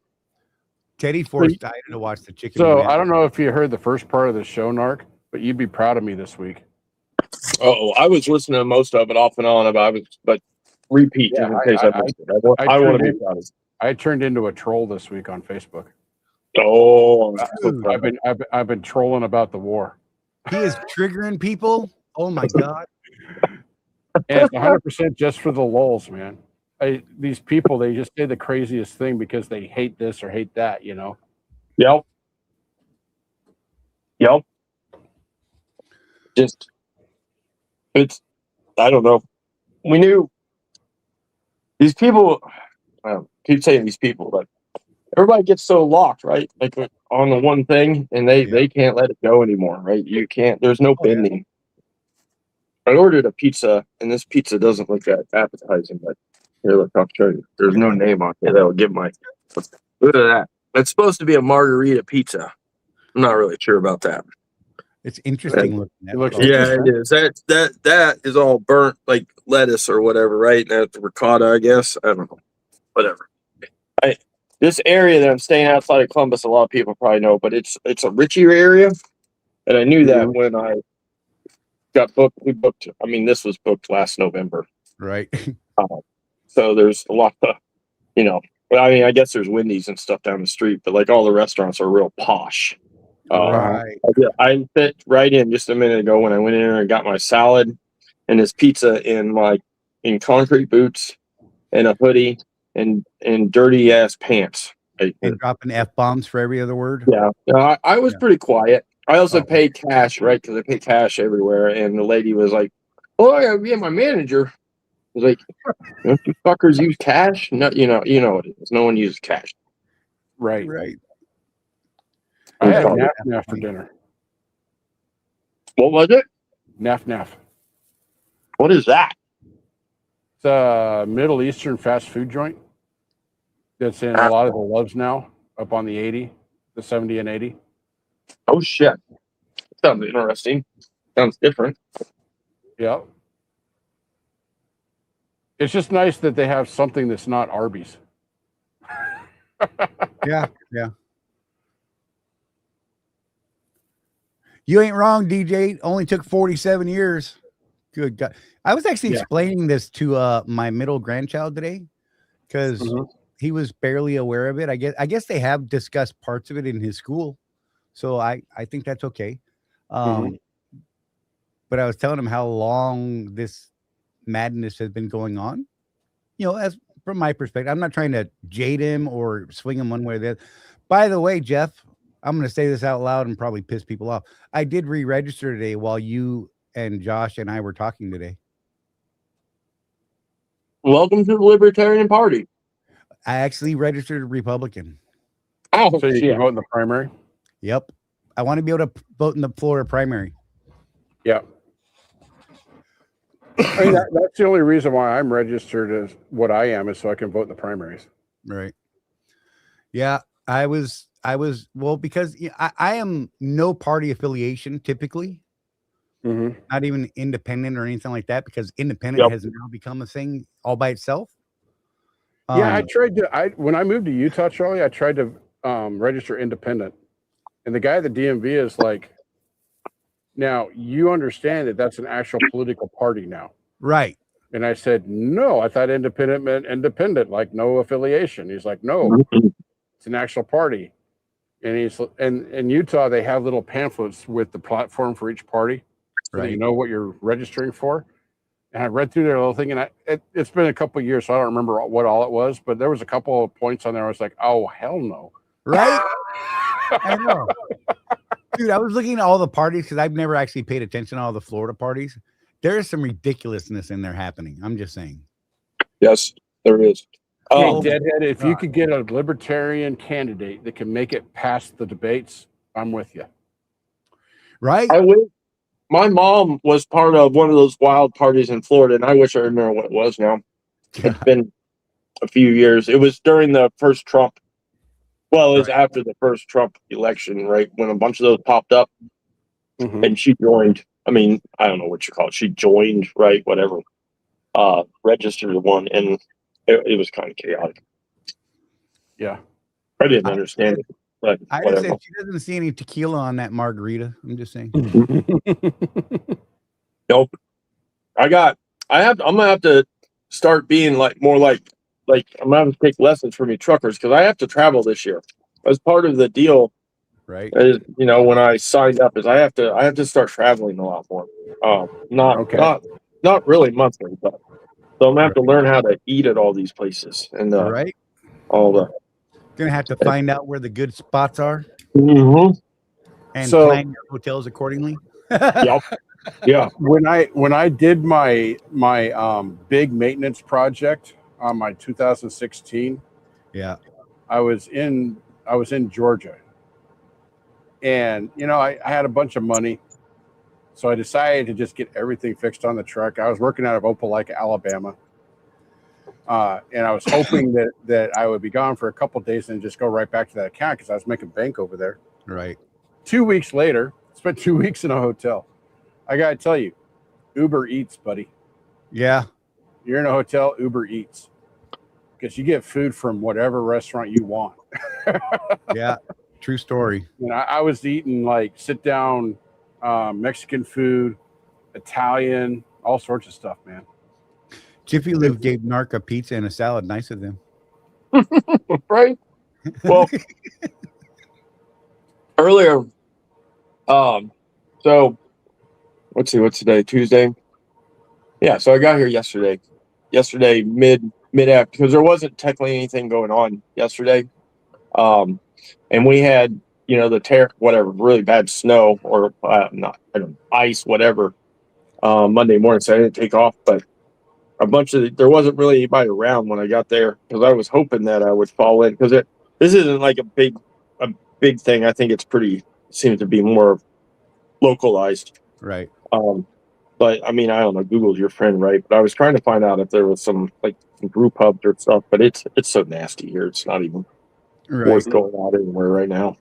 Teddy forced Ida to watch the chicken. So event. I don't know if you heard the first part of the show, Narc, but you'd be proud of me this week. Oh, I was listening to most of it off and on, but repeat Yeah, in case I missed it. I want to be proud of it. I turned into a troll this week on Facebook. Oh, I've been trolling about the war. He is triggering people. Oh my God. And it's 100% just for the lulz, man. These people, they just say the craziest thing because they hate this or hate that, you know? Yep. Just, I don't know. We knew these people, I keep saying these people, but everybody gets so locked, right? Like on the one thing, and they can't let it go anymore, right? You can't, there's no bending. I ordered a pizza, and this pizza doesn't look that appetizing, but here, look, I'll show you. There's no name on it that'll give my, look at that. It's supposed to be a margarita pizza. I'm not really sure about that. It's interesting looking. Yeah, it is. That is all burnt like lettuce or whatever, right? That's ricotta, I guess. I don't know. Whatever. This area that I'm staying outside of Columbus, a lot of people probably know, but it's a richier area, and I knew that when I got booked. We booked. I mean, this was booked last November, right? So there's a lot of, I mean, I guess there's Wendy's and stuff down the street, but like all the restaurants are real posh. Right. I fit right in just a minute ago when I went in there and got my salad and this pizza in concrete boots and a hoodie and dirty ass pants. And dropping F-bombs for every other word. Yeah. I was pretty quiet. I also paid cash, right? Because I pay cash everywhere. And the lady was like, "Oh, yeah, my manager." I was like, "Don't you fuckers use cash?" No, you know what it is. No one uses cash. Right. I had naf naf for dinner. What was it? Naf naf. What is that? It's a Middle Eastern fast food joint that's in a lot of the Loves now, up on the 80, the 70 and 80. Oh, shit. Sounds interesting. Sounds different. Yeah. It's just nice that they have something that's not Arby's. Yeah. You ain't wrong, DJ. Only took 47 years. Good God. I was actually explaining this to my middle grandchild today because he was barely aware of it. I guess they have discussed parts of it in his school. So I think that's okay. But I was telling him how long this madness has been going on. As from my perspective, I'm not trying to jade him or swing him one way or the other. By the way, Jeff, I'm going to say this out loud and probably piss people off. I did re-register today while you and Josh and I were talking today. Welcome to the Libertarian Party. I actually registered Republican. Oh, so you can vote in the primary? Yep. I want to be able to vote in the Florida primary. Yeah. I mean, that's the only reason why I'm registered as what I am is so I can vote in the primaries. Right. Yeah. I was because I am no party affiliation typically. Not even independent or anything like that, because independent has now become a thing all by itself. Yeah, I tried to. When I moved to Utah, Charlie, I tried to register independent, and the guy at the DMV is like, "Now you understand that that's an actual political party now, right? And I said, no, I thought independent meant independent, like no affiliation. He's like, no, it's an actual party. And in Utah, they have little pamphlets with the platform for each party, so that you know what you're registering for. And I read through their little thing, and it's been a couple of years, so I don't remember what all it was, but there was a couple of points on there. I was like, oh, hell no. Right? I know. Dude, I was looking at all the parties because I've never actually paid attention to all the Florida parties. There is some ridiculousness in there happening. I'm just saying. Yes, there is. Hey, Deadhead, if you could get a libertarian candidate that can make it past the debates, I'm with you. Right? I wish my mom was part of one of those wild parties in Florida, and I wish I remember what it was now. It's been a few years. It was during the first Trump. Well, it was after the first Trump election, right? When a bunch of those popped up, and she joined. I mean, I don't know what you call it. She joined, right? Whatever. Registered one, and it was kind of chaotic. Yeah. I didn't understand it. But I just said she doesn't see any tequila on that margarita. I'm just saying. Nope. I'm gonna have to start being more like I'm gonna have to take lessons from you truckers, because I have to travel this year. As part of the deal, right? Is, when I signed up, is I have to start traveling a lot more. Not really monthly, but so I'm gonna have to learn how to eat at all these places and all the. Gonna have to find out where the good spots are. Mm-hmm. And plan your hotels accordingly. Yep. Yeah. When I did my big maintenance project on my 2016, I was in Georgia, and I had a bunch of money, so I decided to just get everything fixed on the truck. I was working out of Opelika, Alabama. And I was hoping that I would be gone for a couple of days and just go right back to that account, because I was making bank over there. Right. 2 weeks later, spent 2 weeks in a hotel. I got to tell you, Uber Eats, buddy. Yeah. You're in a hotel, Uber Eats, because you get food from whatever restaurant you want. Yeah. True story. I was eating like sit down Mexican food, Italian, all sorts of stuff, man. Jiffy Lube gave Narc a pizza and a salad. Nice of them. Right. Well, earlier, so let's see, what's today? Tuesday. Yeah, so I got here yesterday mid after, because there wasn't technically anything going on yesterday. And we had, whatever, really bad snow or ice, whatever, Monday morning. So I didn't take off, but there wasn't really anybody around when I got there, because I was hoping that I would fall in, because this isn't like a big thing. I think seems to be more localized. Right. But I mean, I don't know, Google's your friend, right? But I was trying to find out if there was some brew pubs or stuff, but it's so nasty here. It's not even worth going out anywhere right now.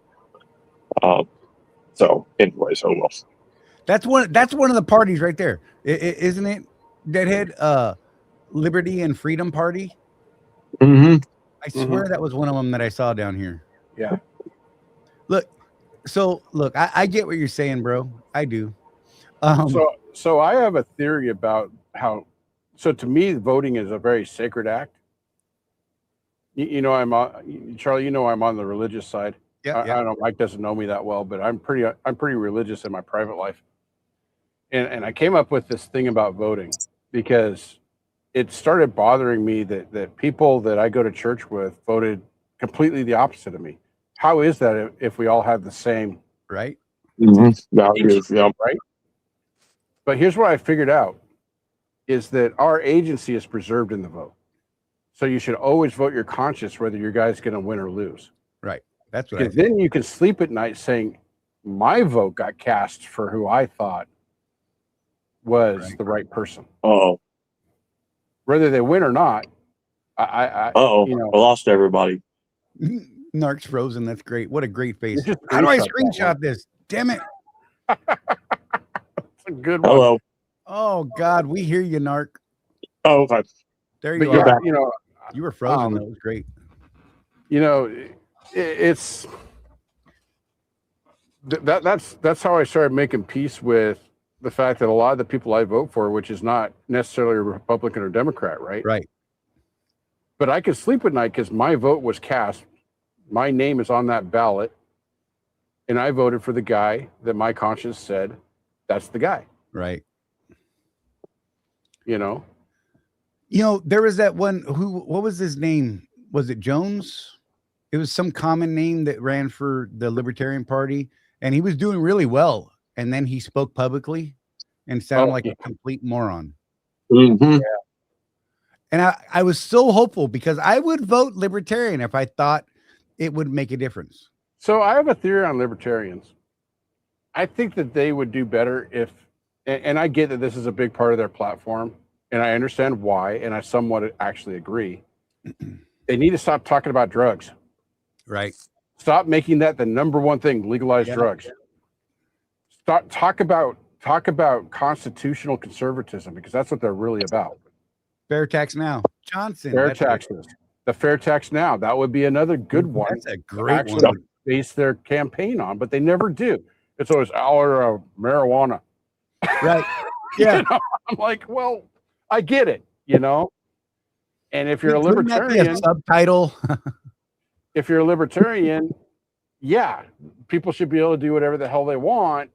So anyways, oh well. That's one of the parties right there. Isn't it? Deadhead, Liberty and Freedom Party. Mm-hmm. I swear that was one of them that I saw down here. Yeah. Look, I get what you're saying, bro. I do. So I have a theory about how. So to me, voting is a very sacred act. I'm on, Charlie. I'm on the religious side. Yeah. I don't know. Mike doesn't know me that well, but I'm pretty religious in my private life. And I came up with this thing about voting because it started bothering me that people that I go to church with voted completely the opposite of me. How is that if we all have the same right? Right. But here's what I figured out is that our agency is preserved in the vote. So you should always vote your conscience, whether your guy's going to win or lose. Right. That's right. Because then you can sleep at night saying, my vote got cast for who I thought was the right person. Oh, whether they win or not. I lost everybody. Narc's frozen. That's great. What a great face. How do I screenshot this? Damn it. That's a good one. Hello. Oh God, we hear you, Narc. Oh, okay. There you are. Back. You were frozen. That was great. That's how I started making peace with the fact that a lot of the people I vote for, which is not necessarily a Republican or Democrat, right? Right. But I could sleep at night because my vote was cast. My name is on that ballot. And I voted for the guy that my conscience said, that's the guy. Right. You know? There was that one what was his name? Was it Jones? It was some common name that ran for the Libertarian Party, and he was doing really well. And then he spoke publicly and sounded like a complete moron. Mm-hmm. And I was so hopeful because I would vote Libertarian if I thought it would make a difference. So I have a theory on libertarians. I think that they would do better if, and I get that this is a big part of their platform, and I understand why, and I somewhat actually agree. They need to stop talking about drugs. Right. Stop making that the number one thing, legalize drugs. Stop talk about constitutional conservatism, because that's what they're really about. Fair tax now. Johnson. Fair taxes. The fair tax now. That would be another good one. That's a great one. Base their campaign on, but they never do. It's always our marijuana. Right. Yeah. I'm like, well, I get it, And if you're a libertarian, a subtitle. if you're a libertarian, yeah, people should be able to do whatever the hell they want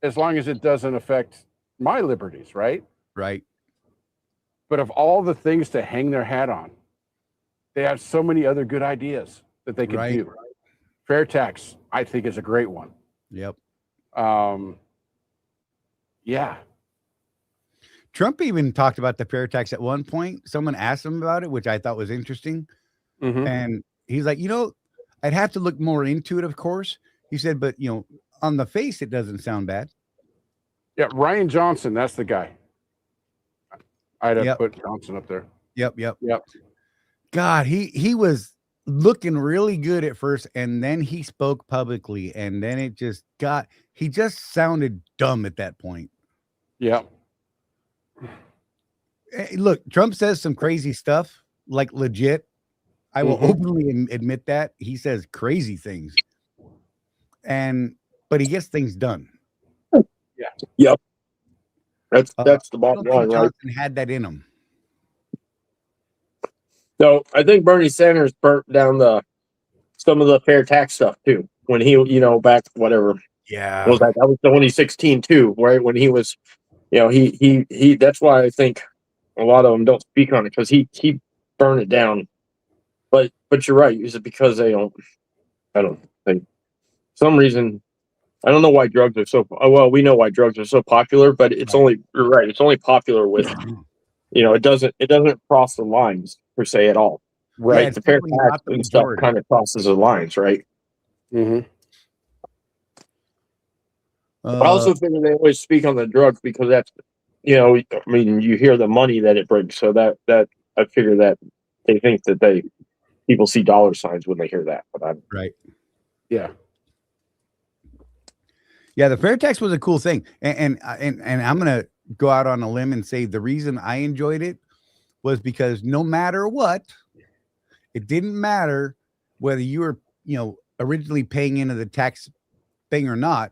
as long as it doesn't affect my liberties, right? Right. But of all the things to hang their hat on, they have so many other good ideas that they could do. Fair tax, I think, is a great one. Yep. Yeah. Trump even talked about the fair tax at one point. Someone asked him about it, which I thought was interesting. Mm-hmm. And he's like, I'd have to look more into it, of course. He said, but, on the face, it doesn't sound bad. Yeah, Ryan Johnson, that's the guy. I'd have put Johnson up there. Yep. Yep. God, he was looking really good at first, and then he spoke publicly, and then he just sounded dumb at that point. Yeah. Look, Trump says some crazy stuff, like legit. I will openly admit that he says crazy things, but he gets things done. Yeah. Yep. That's the bottom line, right? Johnson had that in him. So I think Bernie Sanders burnt down some of the fair tax stuff too. When he, back whatever. Yeah. Was that was 2016 too, right? When he was, he that's why I think a lot of them don't speak on it, because he burned it down. But you're right. Is it because they don't? I don't think some reason. I don't know why drugs are so. Well, we know why drugs are so popular, but it's only you're right. It's only popular with, it doesn't cross the lines per se at all, right? Yeah, the fair tax and stuff kind of crosses the lines, right? Mm-hmm. I also think they always speak on the drugs because that's, I mean, you hear the money that it brings, so that I figure that they think that people see dollar signs when they hear that. But right. Yeah. Yeah, the fair tax was a cool thing, and I'm gonna go out on a limb and say the reason I enjoyed it was because no matter what, it didn't matter whether you were originally paying into the tax thing or not.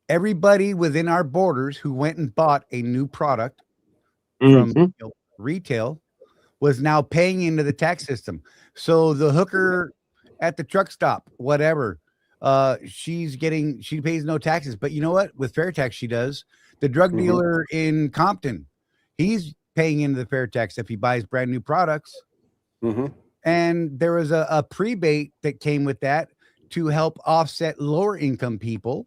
Everybody within our borders who went and bought a new product from retail was now paying into the tax system. So the hooker at the truck stop, whatever, she pays no taxes. But you know what? With fair tax, she does. The drug dealer in Compton, he's paying into the fair tax if he buys brand new products. And there was a prebate that came with that to help offset lower income people,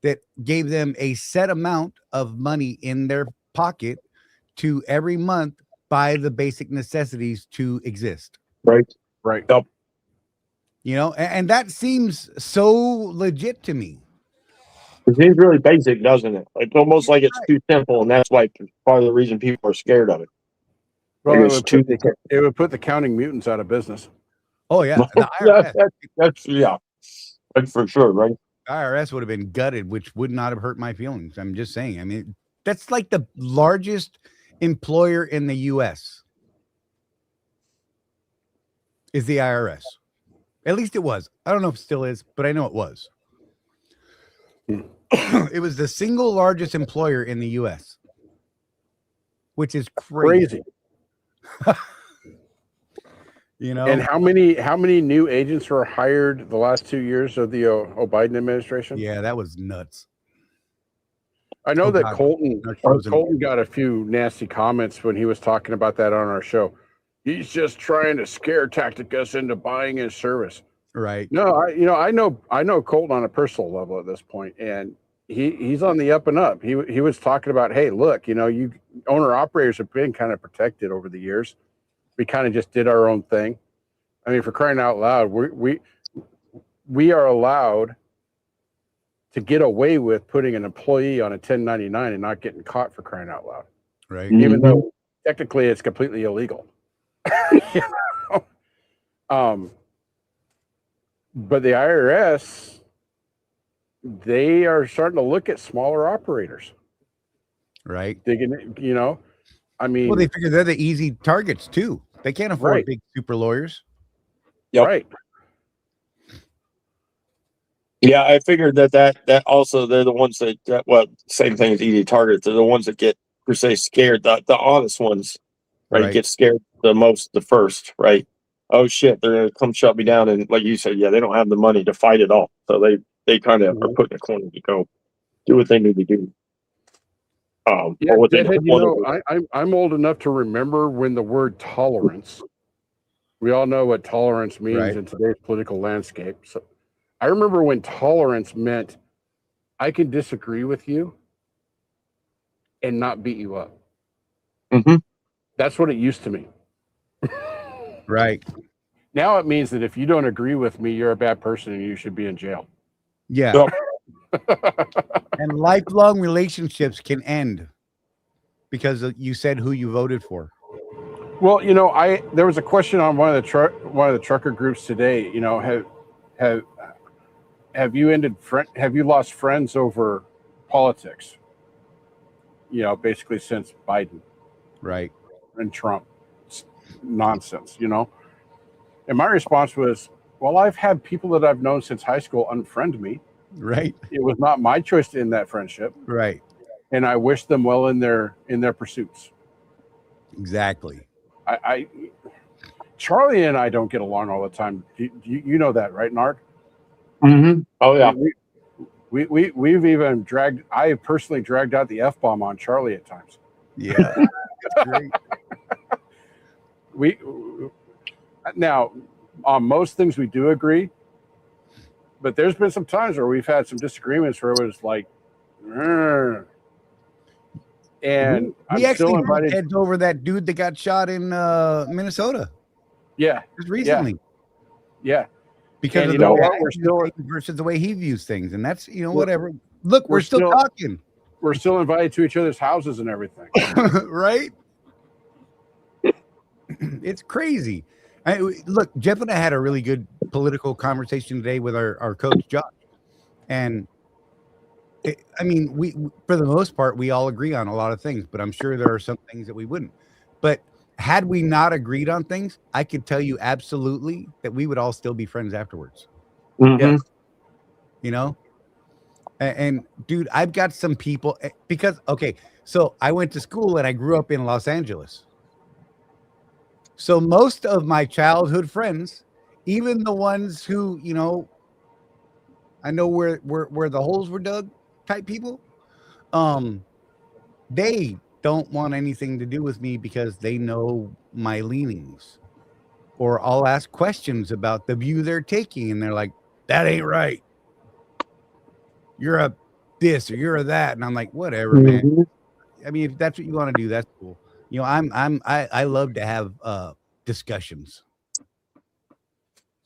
that gave them a set amount of money in their pocket to every month buy the basic necessities to exist. Right. Yep. And that seems so legit to me. It seems really basic, doesn't it? It's almost like it's too simple, and that's why part of the reason people are scared of it. Well, it would put the counting mutants out of business. Oh yeah, the IRS. That's for sure, right? IRS would have been gutted, which would not have hurt my feelings. I'm just saying. I mean, that's like the largest employer in the U.S. is the IRS. At least it was. I don't know if it still is, but I know it was. It was the single largest employer in the U.S., which is Crazy. You know, And how many new agents were hired the last 2 years of the Biden administration? yeah, that was nuts. I know Oh, that God. Colton got a few nasty comments when he was talking about that on our show. He's just trying to scare tactic us into buying his service. Right. No, I know Colton on a personal level at this point, and he's on the up and up. He was talking about, hey, look, you owner operators have been kind of protected over the years. We kind of just did our own thing. I mean, for crying out loud, we are allowed to get away with putting an employee on a 1099 and not getting caught, for crying out loud. Right. Even though technically it's completely illegal. You know? But the IRS, they are starting to look at smaller operators. Right. They can, I mean, Well, they figure they're the easy targets too. They can't afford Right. big super lawyers. Yep. right. Yeah, I figured that also they're the ones that well, same thing as easy targets. They're the ones that get per se scared. The honest ones, right, get scared the most, the first, right? Oh shit, they're gonna come shut me down, and like you said, yeah, they don't have the money to fight it all, so they kind of are put in a corner to go do what they need to do. Yeah, or what they Deadhead, want to do. I'm old enough to remember when the word tolerance. We all know what tolerance means Right. in today's political landscape. So I remember when tolerance meant I can disagree with you and not beat you up. Mm-hmm. That's what it used to mean. Right. Now it means that if you don't agree with me, you're a bad person and you should be in jail. Yeah. Yep. And lifelong relationships can end because you said who you voted for. Well, there was a question on one of the trucker groups today. Have you lost friends over politics? Basically since Biden Right. and Trump. It's nonsense, And my response was, well, I've had people that I've known since high school unfriend me. Right. It was not my choice to end that friendship, Right. and I wish them well in their pursuits. Exactly. Charley and I don't get along all the time. You know that, right, Nard? Mm-hmm. Oh yeah. We've even I have personally dragged out the F-bomb on Charley at times. Yeah. That's great. Now, on most things we do agree, but there's been some times where we've had some disagreements where it was like, "Rrr." And We I'm still actually invited. heads over that dude that got shot in Minnesota Yeah, just recently. yeah. Because And of you know the way what? I We're view still- things versus the way he views things, and that's whatever. Look, we're we're still still- talking, We're still invited to each other's houses and everything. right? It's crazy. Look, Jeff and I had a really good political conversation today with our coach Josh, and we for the most part we all agree on a lot of things, but I'm sure there are some things that we wouldn't. But had we not agreed on things, I could tell you absolutely that we would all still be friends afterwards. Mm-hmm. And dude, I've got some people because so I went to school and I grew up in Los Angeles. So most of my childhood friends, even the ones who, I know where the holes were dug type people, they don't want anything to do with me because they know my leanings. Or I'll ask questions about the view they're taking and they're like, that ain't right. You're a this or you're a that. And I'm like, whatever, man. I mean, if that's what you want to do, that's cool. I love to have discussions.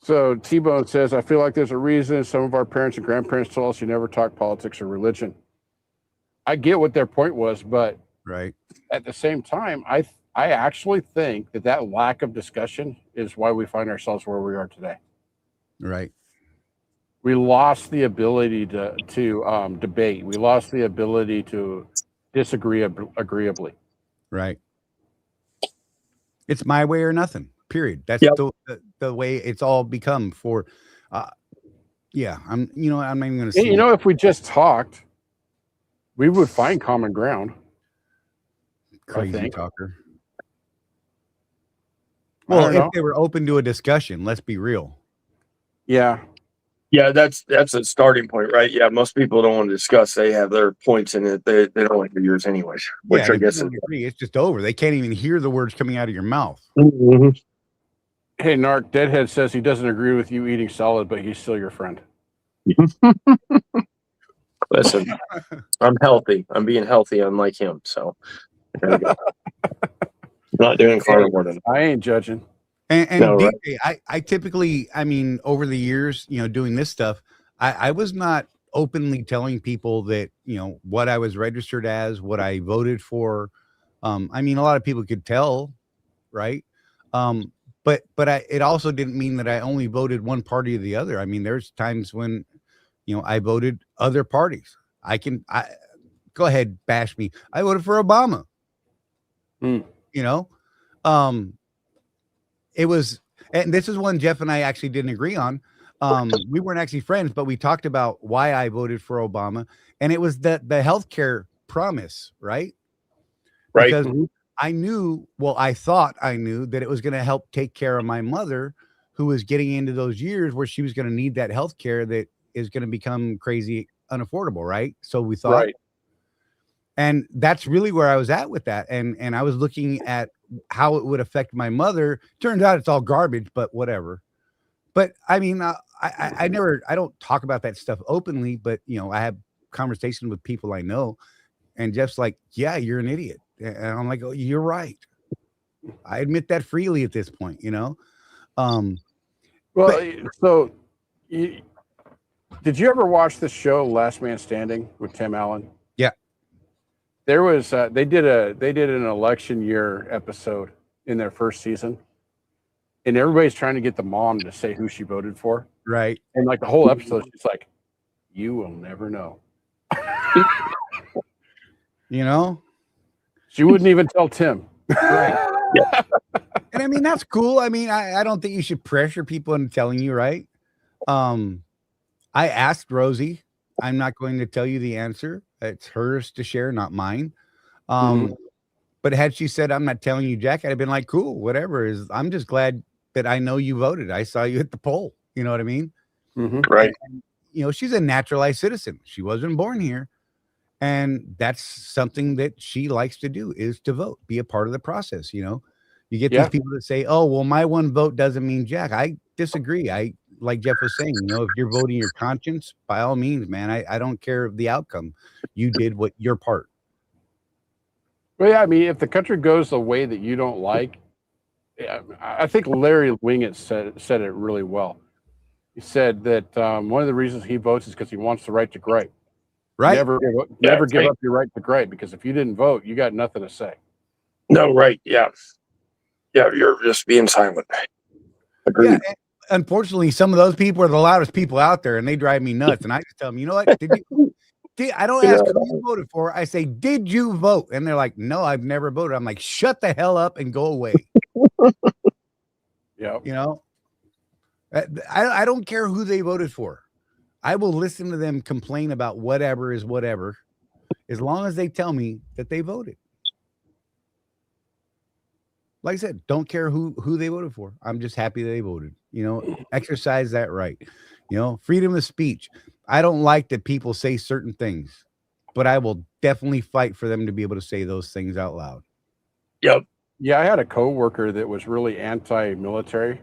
So T-Bone says, I feel like there's a reason some of our parents and grandparents told us you never talk politics or religion. I get what their point was, but Right. at the same time, I actually think that lack of discussion is why we find ourselves where we are today. Right. We lost the ability to debate. We lost the ability to disagree agreeably. Right. It's my way or nothing. Period. That's the way it's all become for. I'm not even going to say. If we just talked, We would find common ground. Crazy think. talker. I Well, don't if know. they were open to a discussion, let's be real. Yeah. Yeah, that's a starting point, right? Yeah, most people don't want to discuss. They have their points in it. They don't like to hear yours anyways, which Yeah, I and if you guess is. don't agree, it's just over. They can't even hear the words coming out of your mouth. Mhm. Hey, Narc, Deadhead says he doesn't agree with you eating salad, but he's still your friend. Listen, I'm healthy. I'm being healthy, unlike him. So there we go. Not doing carnivore today. I ain't judging. And No, right. DJ, I typically, I mean, over the years, doing this stuff, I was not openly telling people that, what I was registered as, what I voted for. I mean, a lot of people could tell, right? But it also didn't mean that I only voted one party or the other. I mean, there's times when, I voted other parties. I go ahead, bash me. I voted for Obama. It was, and this is one Jeff and I actually didn't agree on. We weren't actually friends, but we talked about why I voted for Obama, and it was the healthcare promise, right? Right. Because I thought I knew that it was going to help take care of my mother, who was getting into those years where she was going to need that healthcare that is going to become crazy unaffordable, right? So we thought, Right. and that's really where I was at with that, and I was looking at how it would affect my mother. Turns out it's all garbage, but whatever. But I mean, I don't talk about that stuff openly, but I have conversations with people I know, and Jeff's like, yeah, you're an idiot. And I'm like, oh, you're right. I admit that freely at this point, Well, but- did you ever watch the show Last Man Standing with Tim Allen? Yeah. There was they did an election year episode in their first season, and everybody's trying to get the mom to say who she voted for. Right. And like the whole episode, she's like, "You will never know." She wouldn't even tell Tim. Right. And I mean, that's cool. I mean, I don't think you should pressure people into telling you, right? I asked Rosie. I'm not going to tell you the answer. It's hers to share, not mine. But had she said, I'm not telling you, Jack, I'd have been like, cool, whatever. I'm just glad that I know you voted. I saw you at the poll. You know what I mean? Right. And, she's a naturalized citizen. She wasn't born here. And that's something that she likes to do, is to vote, be a part of the process. You get these people that say, oh, well, my one vote doesn't mean Jack. I disagree. Like Jeff was saying, if you're voting your conscience, by all means, man, I don't care the outcome. You did your part. Well, yeah, I mean, if the country goes the way that you don't like, I think Larry Wingett said it really well. He said that one of the reasons he votes is because he wants the right to gripe. Right. Never give up your right to gripe, because if you didn't vote, you got nothing to say. No, right. Yeah. Yeah, you're just being silent. Agreed. Yeah, unfortunately, some of those people are the loudest people out there, and they drive me nuts. And I just tell them, you know what? I don't ask who you voted for. I say, did you vote? And they're like, no, I've never voted. I'm like, shut the hell up and go away. Yeah. I don't care who they voted for. I will listen to them complain about whatever is whatever, as long as they tell me that they voted. Like I said, don't care who they voted for. I'm just happy they voted. Exercise that right. Freedom of speech. I don't like that people say certain things, but I will definitely fight for them to be able to say those things out loud. Yep. Yeah, I had a coworker that was really anti-military.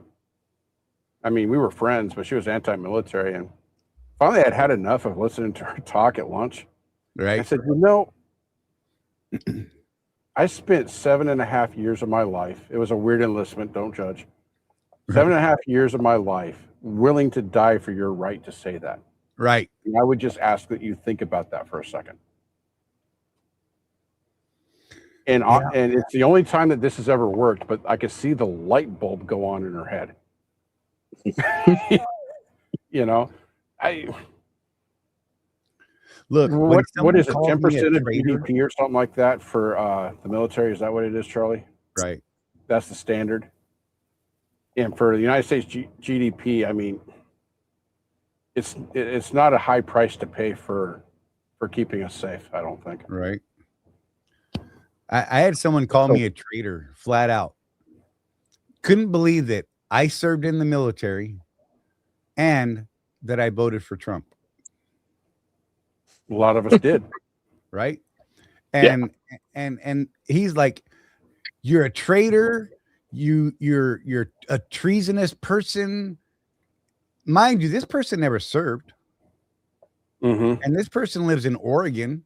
I mean, we were friends, but she was anti-military, and finally I'd had enough of listening to her talk at lunch. Right. I said, I spent 7.5 years of my life. It was a weird enlistment. Don't judge. 7.5 years of my life willing to die for your right to say that. Right. And I would just ask that you think about that for a second. And and it's the only time that this has ever worked, but I could see the light bulb go on in her head. Look, what is it, 10% of GDP or something like that for the military? Is that what it is, Charlie? Right. That's the standard. And for the United States GDP, I mean, it's not a high price to pay for for keeping us safe. I don't think. Right. I had someone call me a traitor flat out. Couldn't believe that I served in the military and that I voted for Trump. A lot of us did. Right. And he's like, you're a traitor. You're a treasonous person. Mind you, this person never served. Mm-hmm. And this person lives in Oregon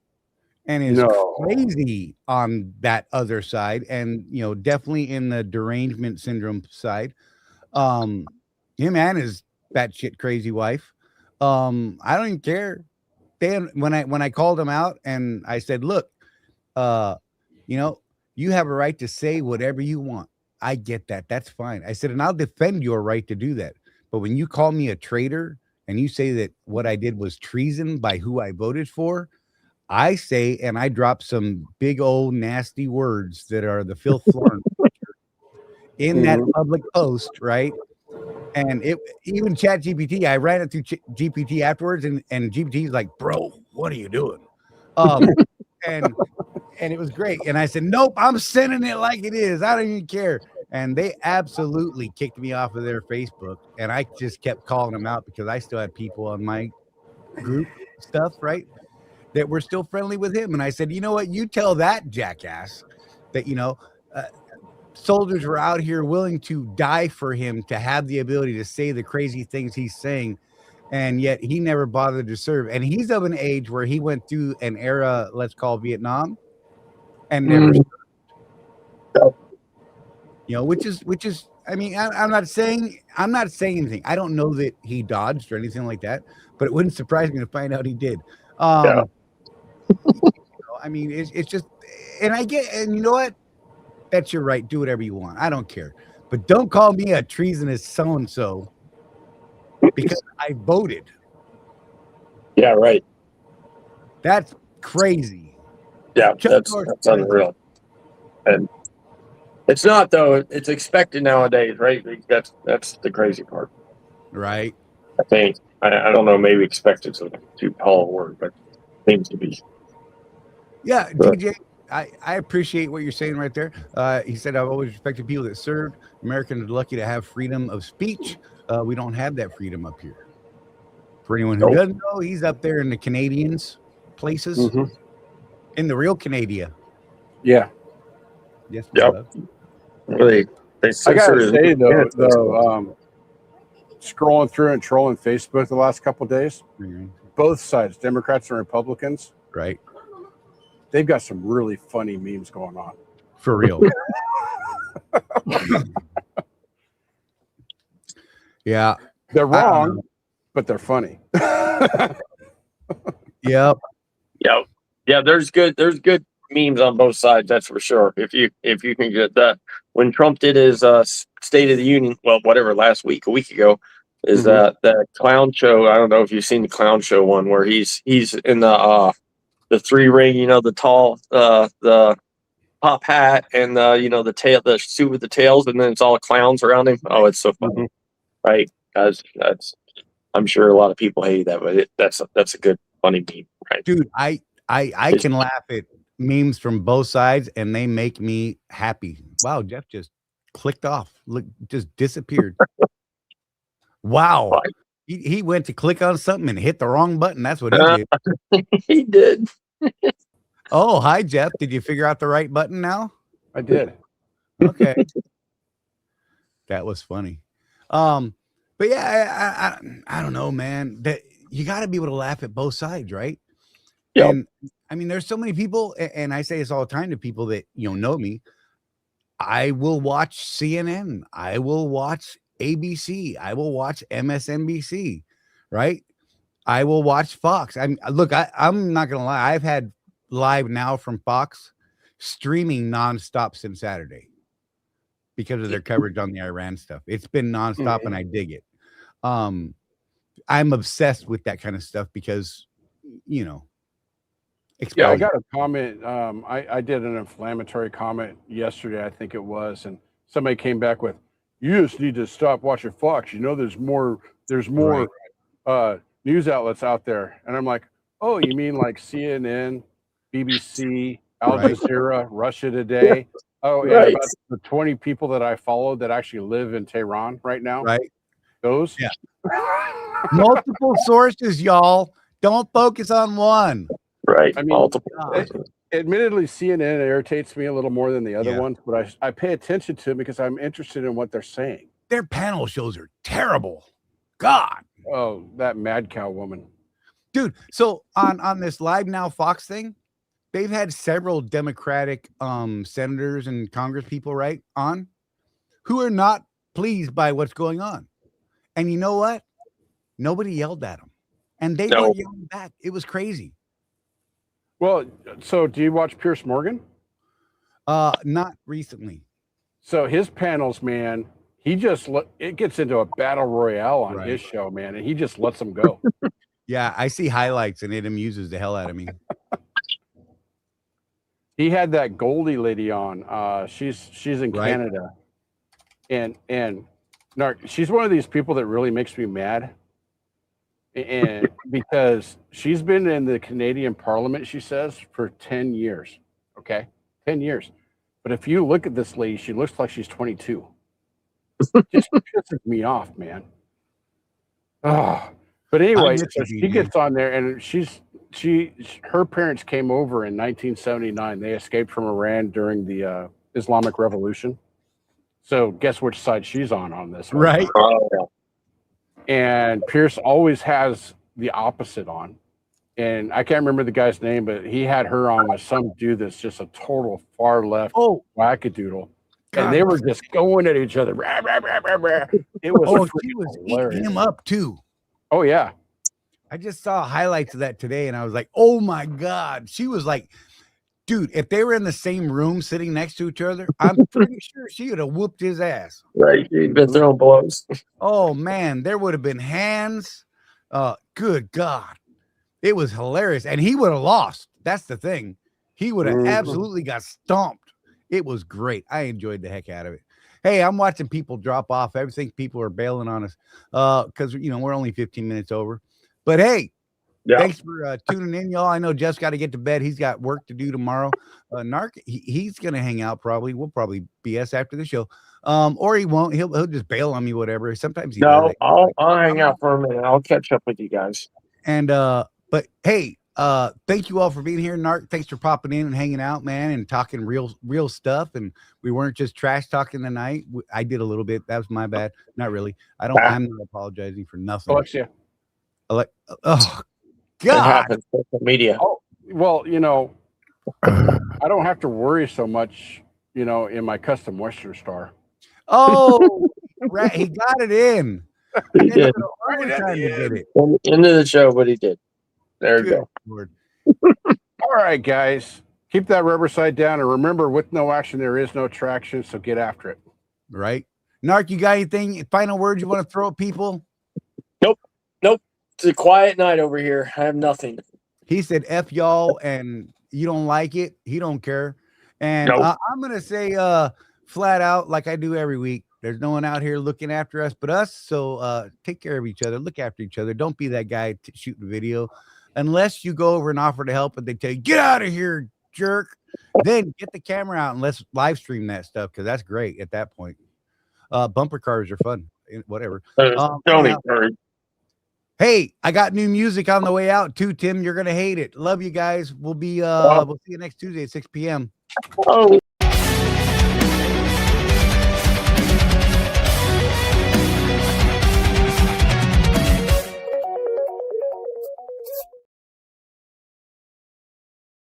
and is crazy on that other side, and definitely in the derangement syndrome side. Him and his batshit crazy wife. I don't even care. When I called him out and I said, look, you have a right to say whatever you want. I get that. That's fine. I said, and I'll defend your right to do that. But when you call me a traitor and you say that what I did was treason by who I voted for, I say, and I drop some big old nasty words that are the filth floor in that public post, right? And even Chat GPT, I ran it through GPT afterwards, and GPT is like, bro, what are you doing? And it was great. And I said, nope, I'm sending it like it is. I don't even care. And they absolutely kicked me off of their Facebook. And I just kept calling them out because I still had people on my group stuff, right, that were still friendly with him. And I said, you know what? You tell that jackass that, soldiers were out here willing to die for him to have the ability to say the crazy things he's saying. And yet he never bothered to serve. And he's of an age where he went through an era, let's call Vietnam, and never served. Which is, I mean, I'm not saying anything. I don't know that he dodged or anything like that, but it wouldn't surprise me to find out he did. I mean, it's just, and you know what? That's your right. Do whatever you want. I don't care. But don't call me a treasonous so-and-so because I voted. Yeah, right. That's crazy. Yeah, that's unreal. And it's not, though. It's expected nowadays, right? That's the crazy part. Right. I think. I don't know. Maybe expected is too tall a word, but seems to be. Yeah, DJ, I appreciate what you're saying right there. He said, I've always respected people that served. Americans are lucky to have freedom of speech. We don't have that freedom up here. For anyone who doesn't know, he's up there in the Canadians places, in the real Canada. Yeah. Yes. Yep. Really, I gotta say though, scrolling through and trolling Facebook the last couple of days, both sides, Democrats and Republicans, right? They've got some really funny memes going on. For real. Yeah. They're wrong, but they're funny. Yep. Yeah, there's good memes on both sides, that's for sure. If you can get that. When Trump did his State of the Union, well, whatever, a week ago, is that clown show. I don't know if you've seen the clown show one where he's in the three ring, the tall, the top hat, and the tail, the suit with the tails, and then it's all clowns around him. Oh, it's so funny, right? That's I'm sure a lot of people hate that, but that's a good funny meme, right? Dude, I can laugh at memes from both sides, and they make me happy. Wow, Jeff just clicked off. Look, just disappeared. Wow. Right. He went to click on something and hit the wrong button. That's what he did. He did. Oh, hi, Jeff. Did you figure out the right button now? I did. Okay. That was funny. But yeah, I don't know, man. That you got to be able to laugh at both sides, right? Yep. And I mean, there's so many people, and I say this all the time to people that know me. I will watch CNN. I will watch ABC. I will watch MSNBC, right? I will watch Fox. I'm not gonna lie. I've had live now from Fox streaming nonstop since Saturday because of their coverage on the Iran stuff. It's been nonstop, and I dig it. I'm obsessed with that kind of stuff because, Yeah, I got a comment. I did an inflammatory comment yesterday, I think it was, and somebody came back with, "You just need to stop watching Fox. There's more news outlets out there." And I'm like, Oh, you mean like CNN, BBC, Al Jazeera, Russia Today? Oh, and Right. about the 20 people that I follow that actually live in Tehran right now. Right. Those? Yeah. Multiple sources, y'all. Don't focus on one. Right. I mean, Multiple. admittedly, CNN irritates me a little more than the other Yeah. ones, but I pay attention to them because I'm interested in what they're saying. Their panel shows are terrible. God. Oh, that mad cow woman. Dude, so on this Live Now Fox thing, they've had several Democratic senators and Congress people, right, on who are not pleased by what's going on. And you know what? Nobody yelled at them. And they were yelling back. It was crazy. Well, so do you watch Pierce Morgan? Not recently. So his panels, man, he just it gets into a battle royale on Right. his show, man, and he just lets them go. Yeah, I see highlights and it amuses the hell out of me. He had that Goldie lady on. She's in Right. Canada, and Narc, she's one of these people that really makes me mad. And because she's been in the Canadian Parliament, she says, for 10 years. Okay, 10 years. But if you look at this lady, she looks like she's 22. Just pisses me off, man. Oh, but anyway, so she gets on there, and her parents came over in 1979. They escaped from Iran during the Islamic Revolution. So guess which side she's on this one. Right. And Pierce always has the opposite on. And I can't remember the guy's name, but he had her on with some dude that's just a total far left wackadoodle. God. And they were just going at each other. Rah, rah, rah, rah, rah. It was she was hilarious. eating him up too. Oh, yeah. I just saw highlights of that today and I was like, oh my God. She was like, dude, if they were in the same room sitting next to each other, I'm pretty sure she would have whooped his ass. Right. He'd been throwing blows. Oh man, there would have been hands. Good God. It was hilarious. And he would have lost. That's the thing. He would have absolutely got stomped. It was great. I enjoyed the heck out of it. Hey, I'm watching people drop off. I think people are bailing on us because, we're only 15 minutes over. But hey, thanks for tuning in, y'all. I know Jeff's got to get to bed. He's got work to do tomorrow. Narc, he's going to hang out probably. We'll probably BS after the show. Or he won't. He'll just bail on me, whatever. Sometimes he does. I'll hang out for a minute. I'll catch up with you guys. And but hey, thank you all for being here. Narc, thanks for popping in and hanging out, man, and talking real stuff. And we weren't just trash talking tonight. I did a little bit. That was my bad. Not really. I'm not apologizing for nothing. Alexia. Oh It God. happens. Social media. Oh, well, I don't have to worry so much, in my custom moisture star. Oh, right. He got it in. He did. Overtime to get it. Into the show, but he did. There you go. Lord. All right, guys. Keep that rubber side down. And remember, with no action, there is no traction. So get after it. Right. Narc, you got anything, final words you want to throw at people? Nope. It's a quiet night over here. I have nothing. He said, F y'all, and you don't like it. He don't care. And I'm going to say flat out, like I do every week, there's no one out here looking after us but us. So take care of each other. Look after each other. Don't be that guy shooting video. Unless you go over and offer to help and they tell you, get out of here, jerk. Then get the camera out and let's live stream that stuff because that's great at that point. Bumper cars are fun. Whatever. Hey, I got new music on the way out too, Tim. You're gonna hate it. Love you guys. We'll see you next Tuesday at 6 p.m. Oh.